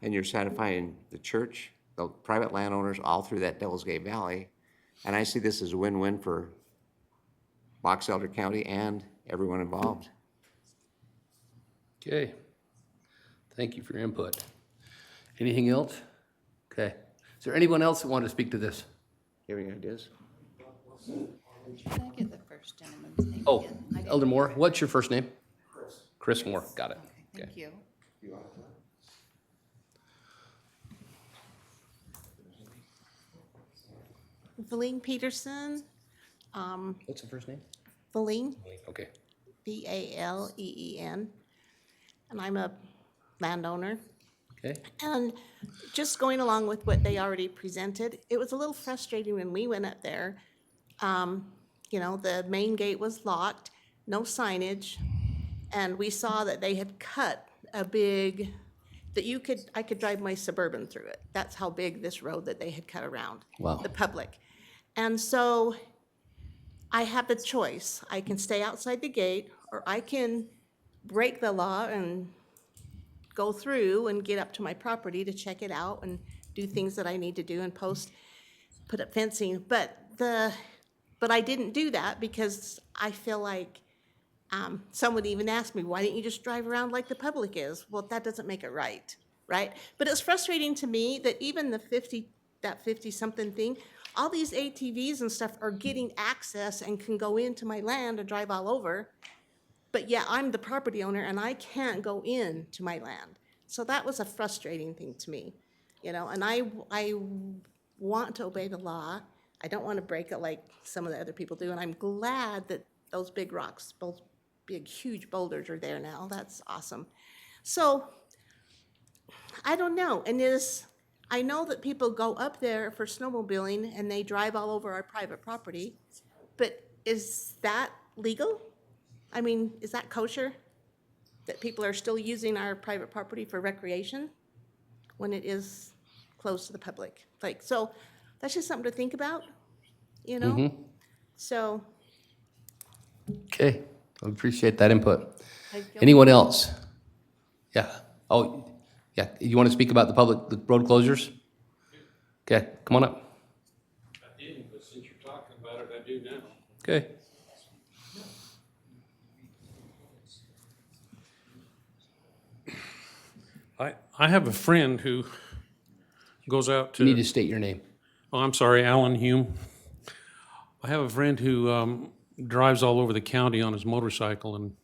Speaker 14: and you're satisfying the church, the private landowners all through that Devil's Gate Valley. And I see this as a win-win for Box Elder County and everyone involved.
Speaker 4: Okay. Thank you for your input. Anything else? Okay. Is there anyone else that wanted to speak to this?
Speaker 14: You have any ideas?
Speaker 7: Can I get the first gentleman's name
Speaker 4: Oh,
Speaker 7: again? I didn't-
Speaker 4: Elder Moore, what's your first name? Chris Moore, got it. Okay.
Speaker 7: Thank you.
Speaker 15: Valine Peterson,
Speaker 4: What's the first name?
Speaker 15: Valine,
Speaker 4: Okay.
Speaker 15: Valeen, and I'm a landowner.
Speaker 4: Okay.
Speaker 15: And just going along with what they already presented, it was a little frustrating when we went up there. You know, the main gate was locked, no signage, and we saw that they had cut a big, I could drive my Suburban through it. That's how big this road that they had cut around.
Speaker 4: Wow.
Speaker 15: The public. And so I have a choice. I can stay outside the gate, or I can break the law and go through and get up to my property to check it out and do things that I need to do and put up fencing. But I didn't do that because I feel like someone even asked me, why didn't you just drive around like the public is? Well, that doesn't make it right, right? But it's frustrating to me that even that 50-something thing, all these ATVs and stuff are getting access and can go into my land and drive all over. But yeah, I'm the property owner and I can't go into my land. So that was a frustrating thing to me, you know, and I want to obey the law. I don't want to break it like some of the other people do. And I'm glad that those big rocks, both big, huge boulders are there now. That's awesome. So I don't know. And I know that people go up there for snowmobiling and they drive all over our private property, but is that legal? I mean, is that kosher? That people are still using our private property for recreation when it is closed to the public? Like, so that's just something to think about, you know? So.
Speaker 4: Okay, I appreciate that input. Anyone else? Yeah, oh, yeah, you want to speak about the road closures? Okay, come on up.
Speaker 16: I didn't, but since you're talking about it, I do now.
Speaker 4: Okay.
Speaker 16: I have a friend who goes out to.
Speaker 4: You need to state your name.
Speaker 16: Oh, I'm sorry, Alan Hume. I have a friend who drives all over the county on his motorcycle and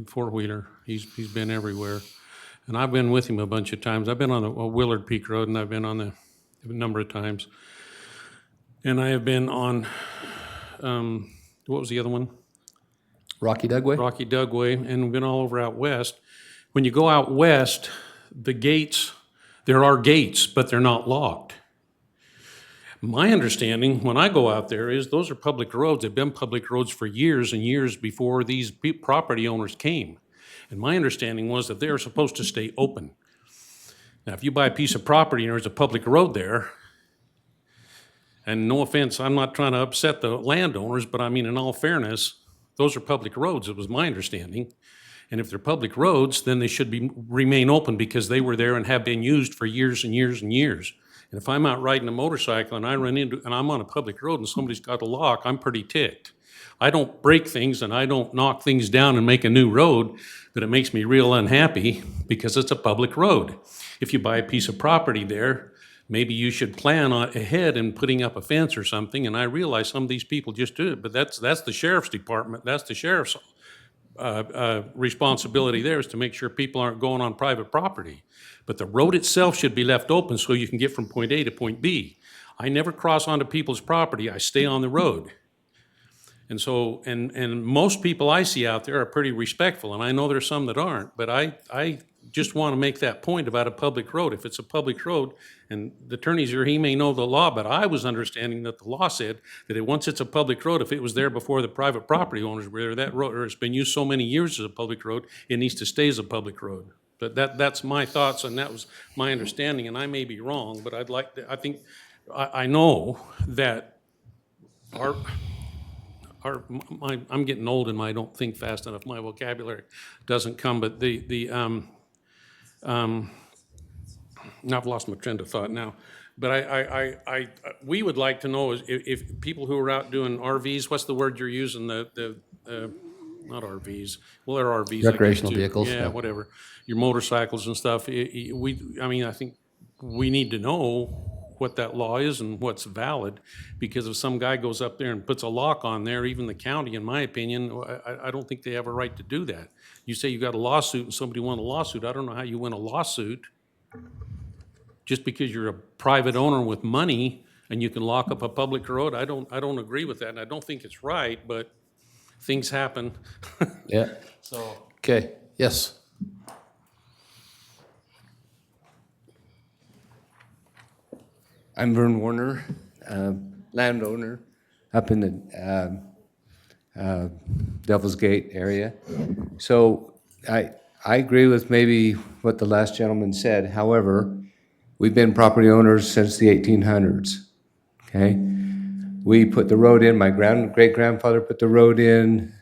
Speaker 16: four-wheeler. He's been everywhere. And I've been with him a bunch of times. I've been on the Willard Peak Road, and I've been on a number of times. And I have been on, what was the other one?
Speaker 4: Rocky Dugway?
Speaker 16: Rocky Dugway, and we've been all over out west. When you go out west, the gates, there are gates, but they're not locked. My understanding, when I go out there, is those are public roads. They've been public roads for years and years before these property owners came. And my understanding was that they are supposed to stay open. Now, if you buy a piece of property and there's a public road there, and no offense, I'm not trying to upset the landowners, but I mean, in all fairness, those are public roads, it was my understanding. And if they're public roads, then they should remain open because they were there and have been used for years and years and years. And if I'm out riding a motorcycle and I'm on a public road and somebody's got a lock, I'm pretty ticked. I don't break things and I don't knock things down and make a new road, but it makes me real unhappy because it's a public road. If you buy a piece of property there, maybe you should plan ahead and putting up a fence or something. And I realize some of these people just do it, but that's the sheriff's department. That's the sheriff's responsibility there is to make sure people aren't going on private property. But the road itself should be left open so you can get from point A to point B. I never cross onto people's property. I stay on the road. And so, and most people I see out there are pretty respectful, and I know there's some that aren't, but I just want to make that point about a public road. If it's a public road, and the attorney's here, he may know the law, but I was understanding that the law said that once it's a public road, if it was there before the private property owners were there, that road, or it's been used so many years as a public road, it needs to stay as a public road. But that's my thoughts, and that was my understanding, and I may be wrong, but I know that I'm getting old and I don't think fast enough. My vocabulary doesn't come, but I've lost my trend of thought now. But we would like to know is if people who are out doing RVs, what's the word you're using? Not RVs. Well, they're RVs. I guess,
Speaker 4: Recreational
Speaker 16: too.
Speaker 4: vehicles.
Speaker 16: Yeah, whatever. Your motorcycles and stuff. I think we need to know what that law is and what's valid, because if some guy goes up there and puts a lock on there, even the county, in my opinion, I don't think they have a right to do that. You say you got a lawsuit and somebody won a lawsuit. I don't know how you win a lawsuit just because you're a private owner with money and you can lock up a public road. I don't agree with that, and I don't think it's right, but things happen.
Speaker 4: Yeah.
Speaker 16: So.
Speaker 4: Okay, yes.
Speaker 14: I'm Vern Warner, landowner up in the Devil's Gate area. So I agree with maybe what the last gentleman said. However, we've been property owners since the 1800s, okay? We put the road in, my great-grandfather put the road in.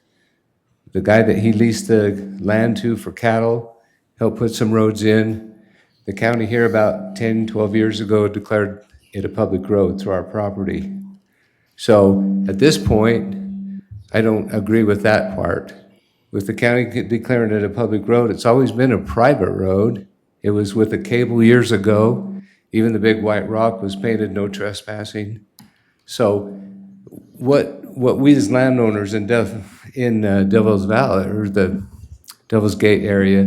Speaker 14: The guy that he leased the land to for cattle helped put some roads in. The county here about 10, 12 years ago declared it a public road through our property. So at this point, I don't agree with that part. With the county declaring it a public road, it's always been a private road. It was with the cable years ago. Even the big white rock was painted no trespassing. So what we as landowners in Devil's Valley, or the Devil's Gate area,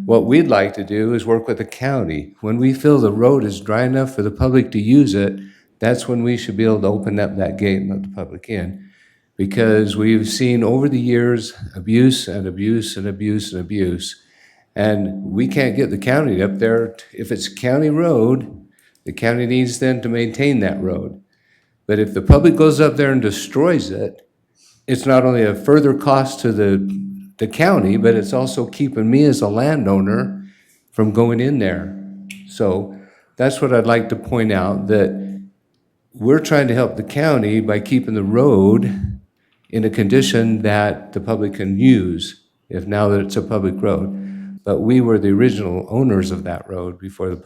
Speaker 14: what we'd like to do is work with the county. When we feel the road is dry enough for the public to use it, that's when we should be able to open up that gate and let the public in. Because we've seen over the years abuse and abuse and abuse and abuse. And we can't get the county up there. If it's a county road, the county needs then to maintain that road. But if the public goes up there and destroys it, it's not only a further cost to the county, but it's also keeping me as a landowner from going in there. So that's what I'd like to point out, that we're trying to help the county by keeping the road in a condition that the public can use, if now that it's a public road. But we were the original owners of that road before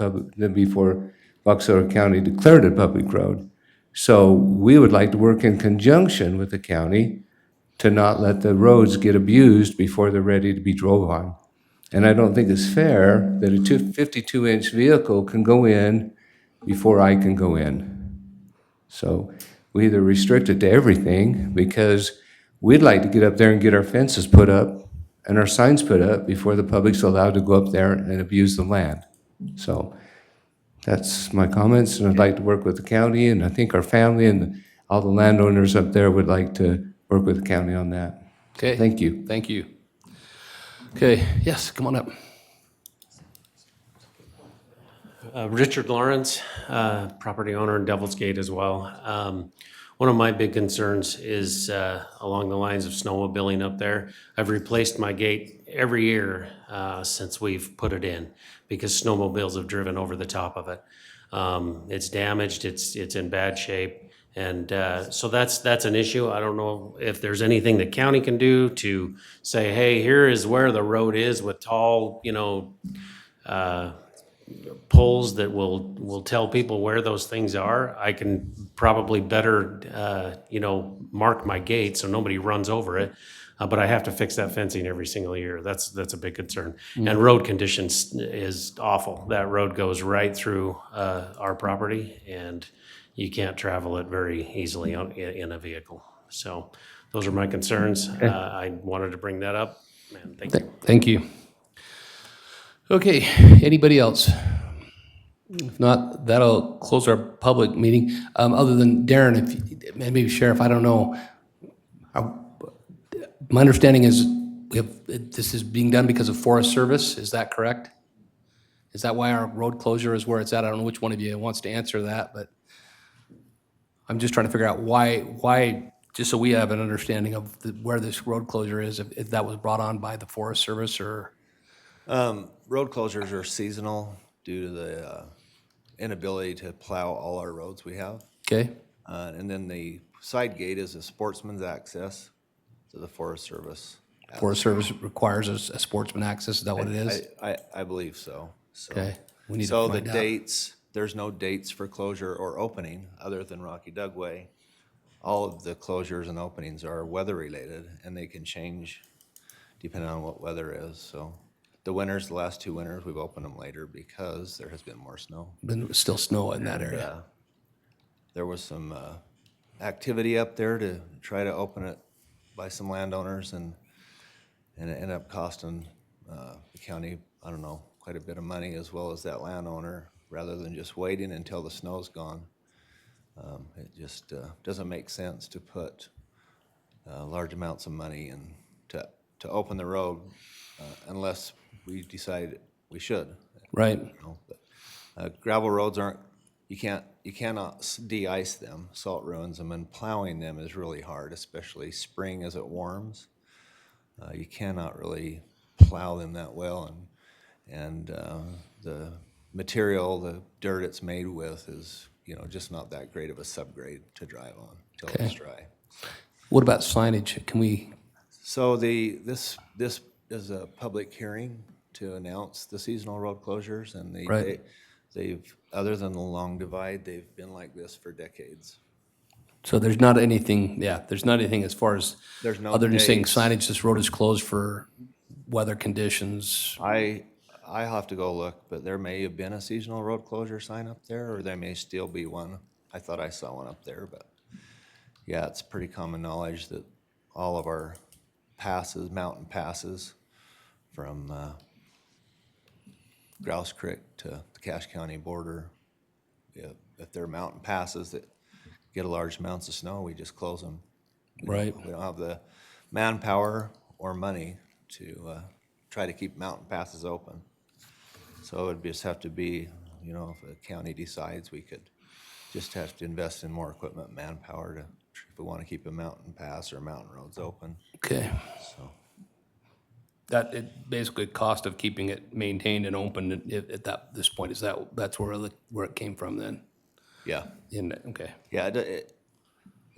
Speaker 14: Box Elder County declared it a public road. So we would like to work in conjunction with the county to not let the roads get abused before they're ready to be drove on. And I don't think it's fair that a 52-inch vehicle can go in before I can go in. So we either restrict it to everything, because we'd like to get up there and get our fences put up and our signs put up before the public's allowed to go up there and abuse the land. So that's my comments, and I'd like to work with the county, and I think our family and all the landowners up there would like to work with the county on that.
Speaker 4: Okay.
Speaker 14: Thank you.
Speaker 4: Thank you. Okay, yes, come on up.
Speaker 17: Richard Lawrence, property owner in Devil's Gate as well. One of my big concerns is along the lines of snowmobiling up there. I've replaced my gate every year since we've put it in, because snowmobiles have driven over the top of it. It's damaged, it's in bad shape, and so that's an issue. I don't know if there's anything the county can do to say, hey, here is where the road is with tall, poles that will tell people where those things are. I can probably better, mark my gate so nobody runs over it. But I have to fix that fencing every single year. That's a big concern. And road conditions is awful. That road goes right through our property, and you can't travel it very easily in a vehicle. So those are my concerns. I wanted to bring that up, and thank you.
Speaker 4: Thank you. Okay, anybody else? If not, that'll close our public meeting. Other than Darren, and maybe Sheriff, I don't know. My understanding is this is being done because of Forest Service. Is that correct? Is that why our road closure is where it's at? I don't know which one of you wants to answer that, but I'm just trying to figure out why, just so we have an understanding of where this road closure is, if that was brought on by the Forest Service or.
Speaker 11: Road closures are seasonal due to the inability to plow all our roads we have.
Speaker 4: Okay.
Speaker 11: And then the side gate is a sportsman's access to the Forest Service.
Speaker 4: Forest Service requires a sportsman access, is that what it is?
Speaker 11: I believe so.
Speaker 4: Okay. We need to
Speaker 11: So the
Speaker 4: find out.
Speaker 11: dates, there's no dates for closure or opening other than Rocky Dugway. All of the closures and openings are weather related, and they can change depending on what weather is, so. The winters, the last 2 winters, we've opened them later because there has been more snow.
Speaker 4: Been still snow in that area.
Speaker 11: There was some activity up there to try to open it by some landowners, and it ended up costing the county, I don't know, quite a bit of money, as well as that landowner, rather than just waiting until the snow's gone. It just doesn't make sense to put large amounts of money in to open the road unless we decide we should.
Speaker 4: Right.
Speaker 11: Gravel roads aren't you cannot de-ice them, salt ruins them, and plowing them is really hard, especially spring as it warms. You cannot really plow them that well, and the material, the dirt it's made with is, just not that great of a subgrade to drive on until it's dry.
Speaker 4: What about signage? Can we,
Speaker 11: So this is a public hearing to announce the seasonal road closures, and
Speaker 4: Right.
Speaker 11: they've, other than the long divide, they've been like this for decades.
Speaker 4: so there's not anything, there's not anything as far as,
Speaker 11: There's no
Speaker 4: other than saying
Speaker 11: dates.
Speaker 4: signage, this road is closed for weather conditions?
Speaker 11: I have to go look, but there may have been a seasonal road closure sign up there, or there may still be one. I thought I saw one up there, but yeah, it's pretty common knowledge that all of our passes, mountain passes from Grouse Creek to the Cache County border, if they're mountain passes that get large amounts of snow, we just close them.
Speaker 4: Right.
Speaker 11: We don't have the manpower or money to try to keep mountain passes open. So it would just have to be, if the county decides, we could just have to invest in more equipment, and manpower if we want to keep a mountain pass or mountain roads open.
Speaker 4: Okay.
Speaker 11: So,
Speaker 4: That, it basically cost of keeping it maintained and open at this point, that's where it came from then?
Speaker 11: yeah.
Speaker 4: Okay.
Speaker 11: Yeah, it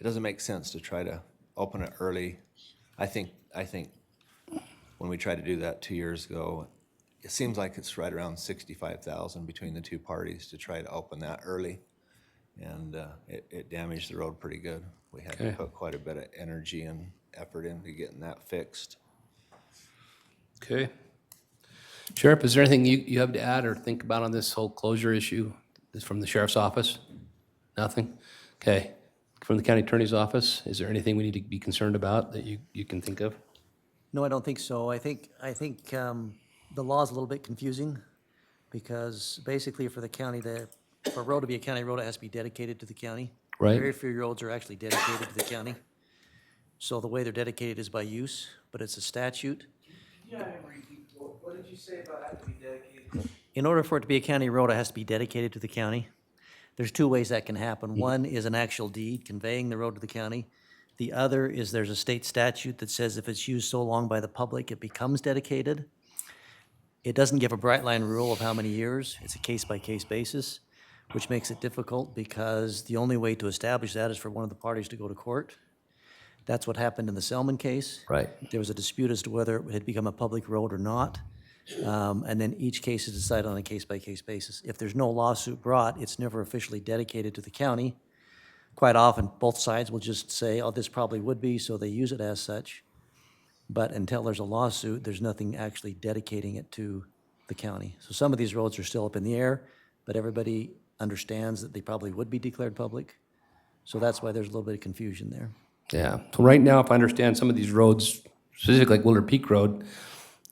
Speaker 11: doesn't make sense to try to open it early. I think when we tried to do that 2 years ago, it seems like it's right around $65,000 between the two parties to try to open that early. And it damaged the road pretty good. We had to
Speaker 4: Okay.
Speaker 11: put quite a bit of energy and effort into getting that fixed.
Speaker 4: Okay. Sheriff, is there anything you have to add or think about on this whole closure issue? This from the sheriff's office? Nothing? Okay. From the county attorney's office, is there anything we need to be concerned about that you can think of?
Speaker 9: No, I don't think so. I think the law is a little bit confusing because basically for the county, for a road to be a county road, it has to be dedicated to the county.
Speaker 4: Right.
Speaker 9: Very few roads are actually dedicated to the county. So the way they're dedicated is by use, but it's a statute.
Speaker 5: What did you say about having to be dedicated?
Speaker 9: In order for it to be a county road, it has to be dedicated to the county. There's two ways that can happen. One is an actual deed conveying the road to the county. The other is there's a state statute that says if it's used so long by the public, it becomes dedicated. It doesn't give a bright line rule of how many years. It's a case-by-case basis, which makes it difficult because the only way to establish that is for one of the parties to go to court. That's what happened in the Selman case.
Speaker 4: Right.
Speaker 9: There was a dispute as to whether it had become a public road or not. And then each case is decided on a case-by-case basis. If there's no lawsuit brought, it's never officially dedicated to the county. Quite often, both sides will just say, oh, this probably would be, so they use it as such. But until there's a lawsuit, there's nothing actually dedicating it to the county. So some of these roads are still up in the air, but everybody understands that they probably would be declared public. So that's why there's a little bit of confusion there.
Speaker 4: Yeah. So right now, if I understand some of these roads, specifically like Willard Peak Road,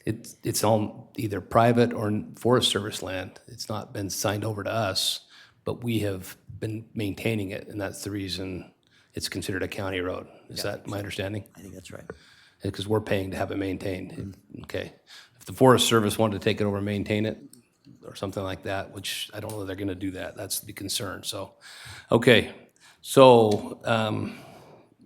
Speaker 4: it's all either private or Forest Service land. It's not been signed over to us, but we have been maintaining it, and that's the reason it's considered a county road. Is that my understanding?
Speaker 9: I think that's right.
Speaker 4: Because we're paying to have it maintained. Okay. If the Forest Service wanted to take it over and maintain it, or something like that, which I don't know if they're gonna do that, that's the concern, so. Okay, so,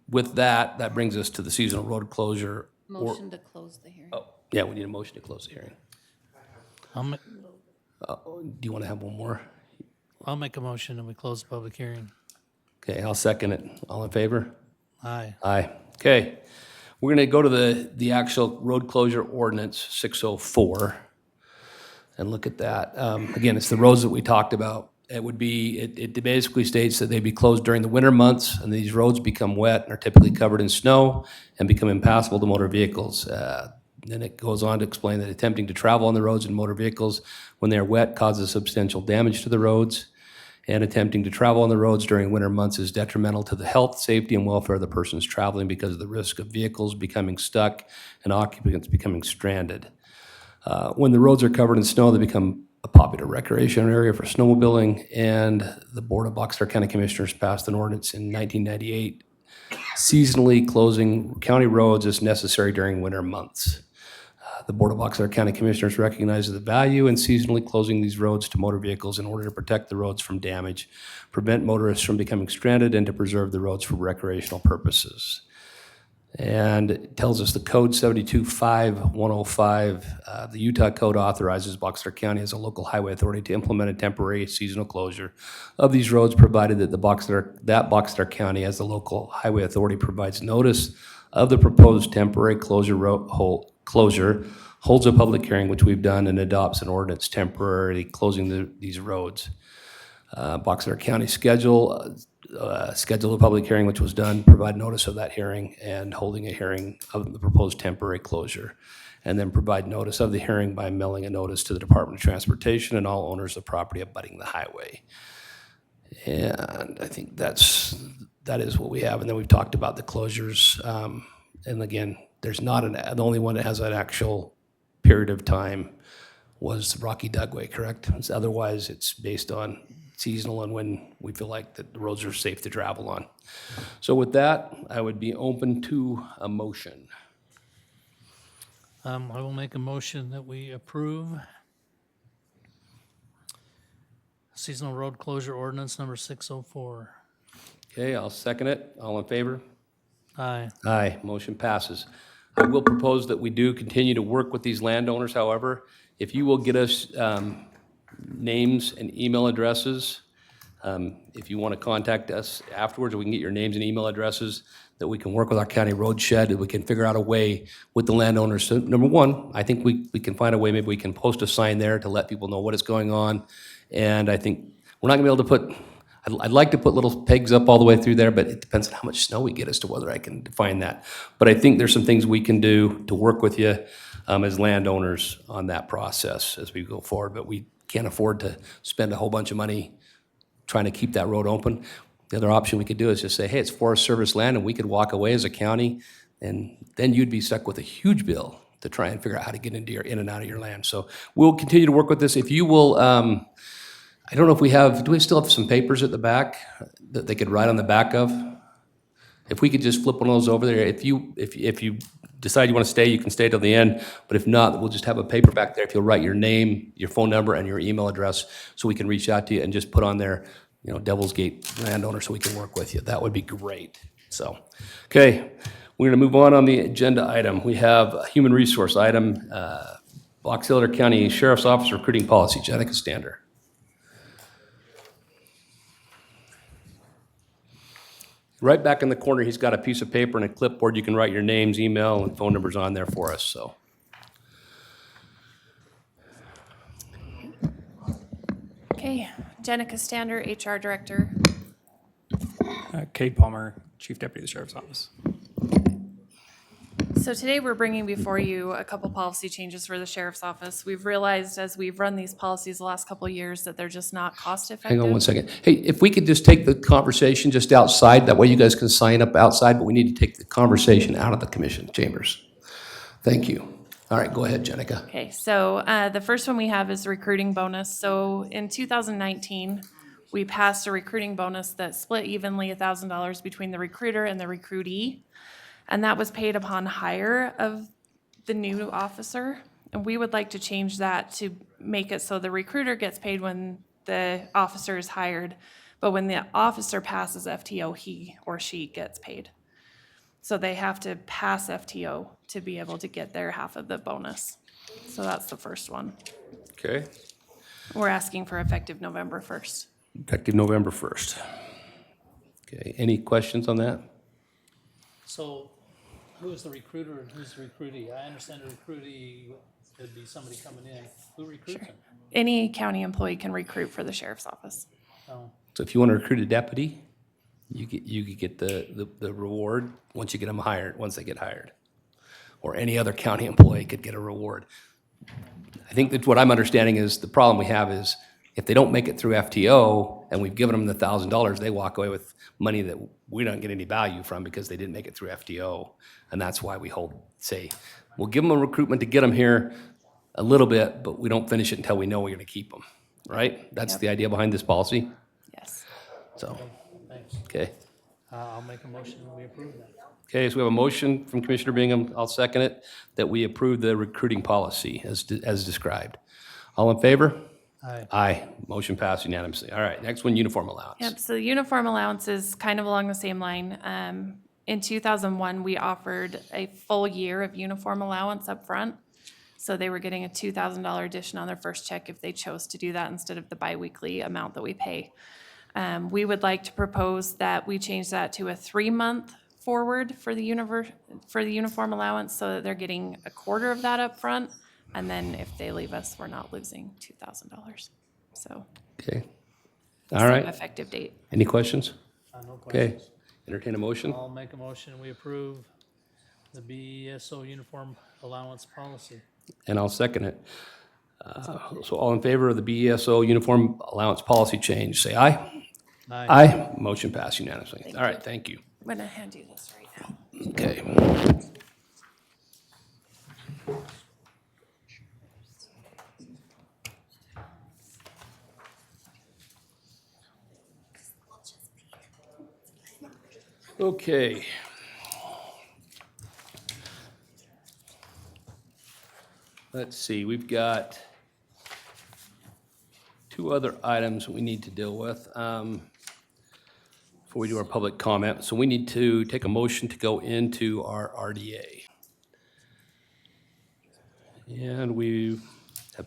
Speaker 4: with that, that brings us to the seasonal road closure.
Speaker 7: Motion to close the hearing.
Speaker 4: Oh, yeah, we need a motion to close the hearing. Do you wanna have one more?
Speaker 6: I'll make a motion and we close the public hearing.
Speaker 4: Okay, I'll second it. All in favor?
Speaker 6: Aye.
Speaker 4: Aye. Okay. We're going to go to the actual road closure ordinance 604 and look at that. Again, it's the roads that we talked about. It would be, it basically states that they'd be closed during the winter months, and these roads become wet and are typically covered in snow and become impassable to motor vehicles. Then it goes on to explain that attempting to travel on the roads in motor vehicles when they are wet causes substantial damage to the roads. And attempting to travel on the roads during winter months is detrimental to the health, safety, and welfare of the persons traveling because of the risk of vehicles becoming stuck and occupants becoming stranded. When the roads are covered in snow, they become a popular recreation area for snowmobiling, and the Board of Boxcar County Commissioners passed an ordinance in 1998 seasonally closing county roads as necessary during winter months. The Board of Box Elder County Commissioners recognizes the value in seasonally closing these roads to motor vehicles in order to protect the roads from damage, prevent motorists from becoming stranded, and to preserve the roads for recreational purposes. And it tells us the code 725105, the Utah code authorizes Box Elder County as a local highway authority to implement a temporary seasonal closure of these roads, provided that Box Elder County as the local highway authority provides notice of the proposed temporary closure, holds a public hearing, which we've done, and adopts an ordinance temporarily closing these roads. Box Elder County schedule a public hearing, which was done, provide notice of that hearing and holding a hearing of the proposed temporary closure, and then provide notice of the hearing by mailing a notice to the Department of Transportation and all owners of property abutting the highway. And I think that is what we have. And then we've talked about the closures. And again, there's not the only one that has an actual period of time was Rocky Dugway, correct? Otherwise, it's based on seasonal and when we feel like that the roads are safe to travel on. So with that, I would be open to a motion.
Speaker 6: I will make a motion that we approve seasonal road closure ordinance number 604.
Speaker 4: Okay, I'll second it. All in favor?
Speaker 6: Aye.
Speaker 4: Aye, motion passes. I will propose that we do continue to work with these landowners, however. If you will get us names and email addresses, if you want to contact us afterwards, we can get your names and email addresses, that we can work with our county road shed, that we can figure out a way with the landowners. So number one, I think we can find a way, maybe we can post a sign there to let people know what is going on. And I think we're not gonna be able to put, I'd like to put little pegs up all the way through there, but it depends on how much snow we get as to whether I can define that. But I think there's some things we can do to work with you as landowners on that process as we go forward. But we can't afford to spend a whole bunch of money trying to keep that road open. The other option we could do is just say, hey, it's Forest Service land, and we could walk away as a county, and then you'd be stuck with a huge bill to try and figure out how to get into in and out of your land. So we'll continue to work with this. If you will, I don't know if do we still have some papers at the back that they could write on the back of? If we could just flip one of those over there, if you decide you want to stay, you can stay till the end. But if not, we'll just have a paper back there. If you'll write your name, your phone number, and your email address, so we can reach out to you and just put on there, Devil's Gate landowner, so we can work with you. That would be great. So, okay, we're going to move on the agenda item. We have a human resource item, Box Elder County Sheriff's Office recruiting policy. Jenica Stander. Right back in the corner, he's got a piece of paper and a clipboard. You can write your names, email, and phone numbers on there for us. So,
Speaker 18: Okay, Jenica Stander, HR Director.
Speaker 1: Cade Palmer, Chief Deputy of the Sheriff's Office.
Speaker 18: So today we're bringing before you a couple policy changes for the Sheriff's Office. We've realized as we've run these policies the last couple of years that they're just not cost effective.
Speaker 4: hang on one second. Hey, if we could just take the conversation just outside, that way you guys can sign up outside, but we need to take the conversation out of the commission chambers. Thank you. All right, go ahead, Jenica.
Speaker 18: Okay, so the first one we have is recruiting bonus. So in 2019, we passed a recruiting bonus that split evenly $1,000 between the recruiter and the recruitee. And that was paid upon hire of the new officer. And we would like to change that to make it so the recruiter gets paid when the officer is hired, but when the officer passes FTO, he or she gets paid. So they have to pass FTO to be able to get their half of the bonus. So that's the first one.
Speaker 4: Okay.
Speaker 18: We're asking for effective November 1st.
Speaker 4: Effective November 1st. Okay, any questions on that?
Speaker 6: So who is the recruiter and who's the recruitee? I understand a recruitee could be somebody coming in. Who recruits them?
Speaker 18: Any county employee can recruit for the sheriff's office.
Speaker 6: Oh,
Speaker 4: So if you want to recruit a deputy, you could get the reward once you get them hired, once they get hired. Or any other county employee could get a reward. I think that what I'm understanding is the problem we have is if they don't make it through FTO and we've given them the $1,000, they walk away with money that we don't get any value from because they didn't make it through FTO. And that's why we say, we'll give them a recruitment to get them here a little bit, but we don't finish it until we know we're going to keep them, right? That's
Speaker 18: Yep.
Speaker 4: the idea behind this policy?
Speaker 18: Yes.
Speaker 4: So,
Speaker 6: thanks.
Speaker 4: okay.
Speaker 6: I'll make a motion that we approve that.
Speaker 4: Okay, so we have a motion from Commissioner Bingham, I'll second it, that we approve the recruiting policy as described. All in favor?
Speaker 6: Aye.
Speaker 4: Aye. Motion passed unanimously. All right, next one, uniform allowance.
Speaker 18: Yep, so the uniform allowance is kind of along the same line. In 2001, we offered a full year of uniform allowance up front. So they were getting a $2,000 addition on their first check if they chose to do that instead of the biweekly amount that we pay. We would like to propose that we change that to a 3-month forward for the uniform allowance so that they're getting a quarter of that up front. And then if they leave us, we're not losing $2,000. So.
Speaker 4: Okay. All right.
Speaker 18: Same effective date.
Speaker 4: Any questions?
Speaker 6: No
Speaker 4: Okay.
Speaker 6: questions.
Speaker 4: Entertain a motion.
Speaker 6: I'll make a motion, we approve the BESO uniform allowance policy.
Speaker 4: And I'll second it. So all in favor of the BESO uniform allowance policy change, say aye.
Speaker 6: Aye.
Speaker 4: Aye. Motion passed unanimously. All right, thank you.
Speaker 18: I'm gonna hand you this right now.
Speaker 4: Okay. Okay. Let's see, we've got 2 other items we need to deal with before we do our public comment. So we need to take a motion to go into our RDA. And we have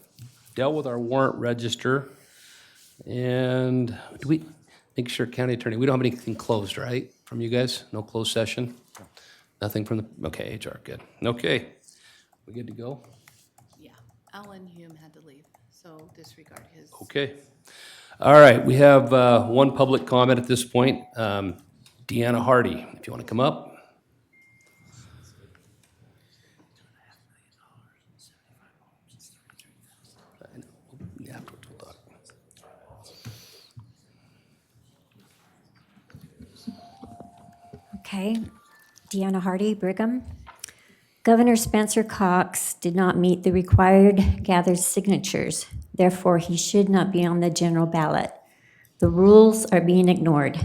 Speaker 4: dealt with our warrant register. And do we, make sure, County Attorney, we don't have anything closed, right, from you guys? No closed session? Nothing from the, okay, HR, good. Okay, we good to go?
Speaker 7: Yeah, Alan Hume had to leave, so disregard his.
Speaker 4: Okay. All right, we have one public comment at this point. Deanna Hardy, if you want to come up. Yeah, afterwards we'll talk.
Speaker 19: Okay, Deanna Hardy, Brigham. Governor Spencer Cox did not meet the required gathered signatures. Therefore, he should not be on the general ballot. The rules are being ignored.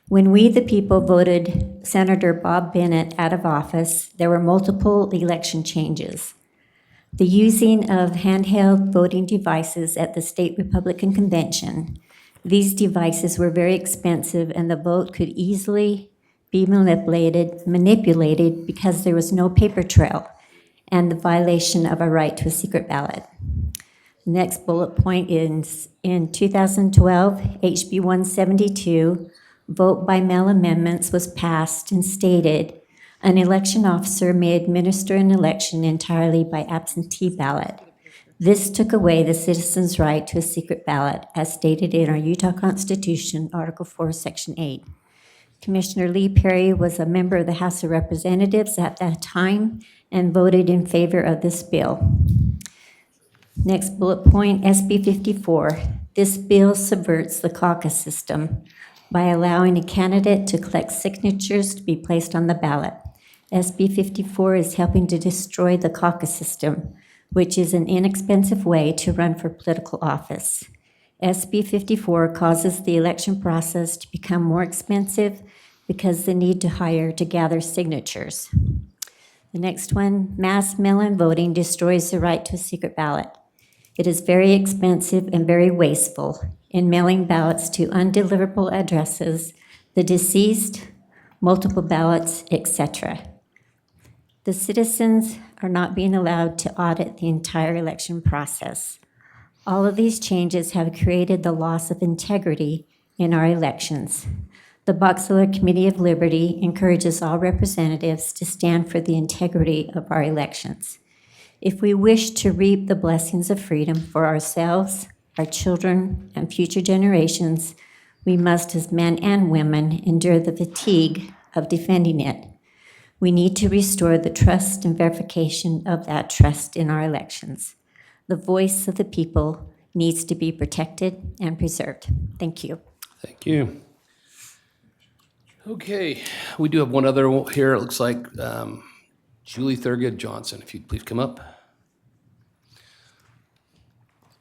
Speaker 19: When we, the people, voted Senator Bob Bennett out of office, there were multiple election changes. The using of handheld voting devices at the state Republican convention. These devices were very expensive and the vote could easily be manipulated because there was no paper trail and the violation of a right to a secret ballot. Next bullet point is in 2012, HB 172, vote by mail amendments was passed and stated an election officer may administer an election entirely by absentee ballot. This took away the citizen's right to a secret ballot as stated in our Utah Constitution, Article 4, Section 8. Commissioner Lee Perry was a member of the House of Representatives at that time and voted in favor of this bill. Next bullet point, SB 54. This bill subverts the caucus system by allowing a candidate to collect signatures to be placed on the ballot. SB 54 is helping to destroy the caucus system, which is an inexpensive way to run for political office. SB 54 causes the election process to become more expensive because the need to hire to gather signatures. The next one, mass mail-in voting destroys the right to a secret ballot. It is very expensive and very wasteful in mailing ballots to undeliverable addresses, the deceased, multiple ballots, etc. The citizens are not being allowed to audit the entire election process. All of these changes have created the loss of integrity in our elections. The Boxelor Committee of Liberty encourages all representatives to stand for the integrity of our elections. If we wish to reap the blessings of freedom for ourselves, our children, and future generations, we must, as men and women, endure the fatigue of defending it. We need to restore the trust and verification of that trust in our elections. The voice of the people needs to be protected and preserved. Thank you.
Speaker 4: Thank you. Okay, we do have one other here. It looks like Julie Thurgood Johnson, if you'd please come up.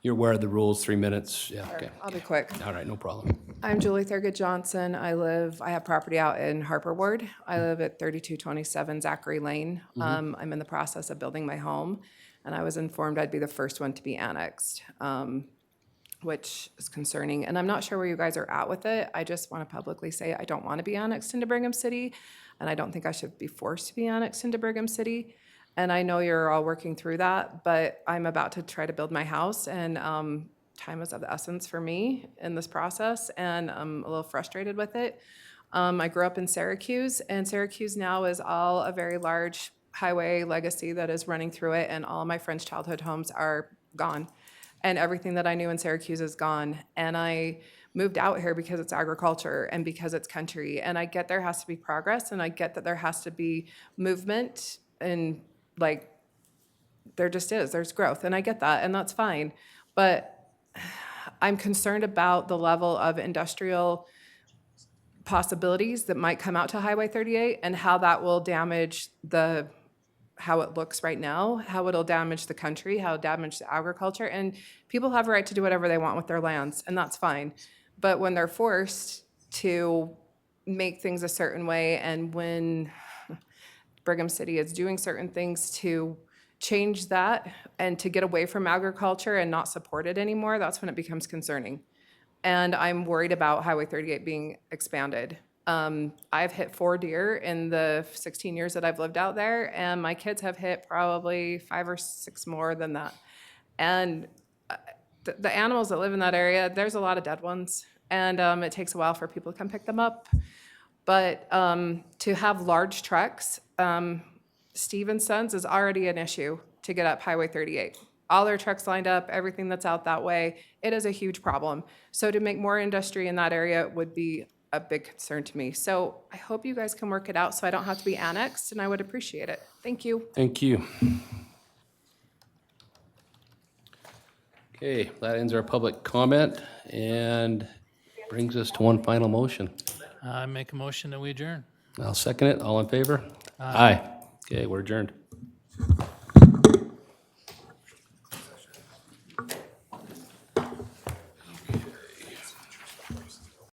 Speaker 4: You're aware of the rules, 3 minutes? Yeah, okay.
Speaker 20: I'll be quick.
Speaker 4: All right, no problem.
Speaker 20: I'm Julie Thurgood Johnson. I have property out in Harper Ward. I live at 3227 Zachary Lane. I'm in the process of building my home, and I was informed I'd be the first one to be annexed, which is concerning. And I'm not sure where you guys are at with it. I just want to publicly say I don't want to be annexed into Brigham City, and I don't think I should be forced to be annexed into Brigham City. And I know you're all working through that, but I'm about to try to build my house, and time is of the essence for me in this process, and I'm a little frustrated with it. I grew up in Syracuse, and Syracuse now is all a very large highway legacy that is running through it, and all my friends' childhood homes are gone. And everything that I knew in Syracuse is gone. And I moved out here because it's agriculture and because it's country. And I get there has to be progress, and I get that there has to be movement, and like, there just is, there's growth, and I get that, and that's fine. But I'm concerned about the level of industrial possibilities that might come out to Highway 38 and how that will damage how it looks right now, how it'll damage the country, how it'll damage the agriculture. And people have a right to do whatever they want with their lands, and that's fine. But when they're forced to make things a certain way, and when Brigham City is doing certain things to change that and to get away from agriculture and not support it anymore, that's when it becomes concerning. And I'm worried about Highway 38 being expanded. I've hit 4 deer in the 16 years that I've lived out there, and my kids have hit probably 5 or 6 more than that. And the animals that live in that area, there's a lot of dead ones, and it takes a while for people to come pick them up. But to have large trucks, Steve & Sons is already an issue to get up Highway 38. All their trucks lined up, everything that's out that way, it is a huge problem. So to make more industry in that area would be a big concern to me. So I hope you guys can work it out so I don't have to be annexed, and I would appreciate it. Thank you.
Speaker 4: Thank you. Okay, that ends our public comment and brings us to one final motion.
Speaker 6: I make a motion that we adjourn.
Speaker 4: I'll second it. All in favor? Aye. Okay, we're adjourned.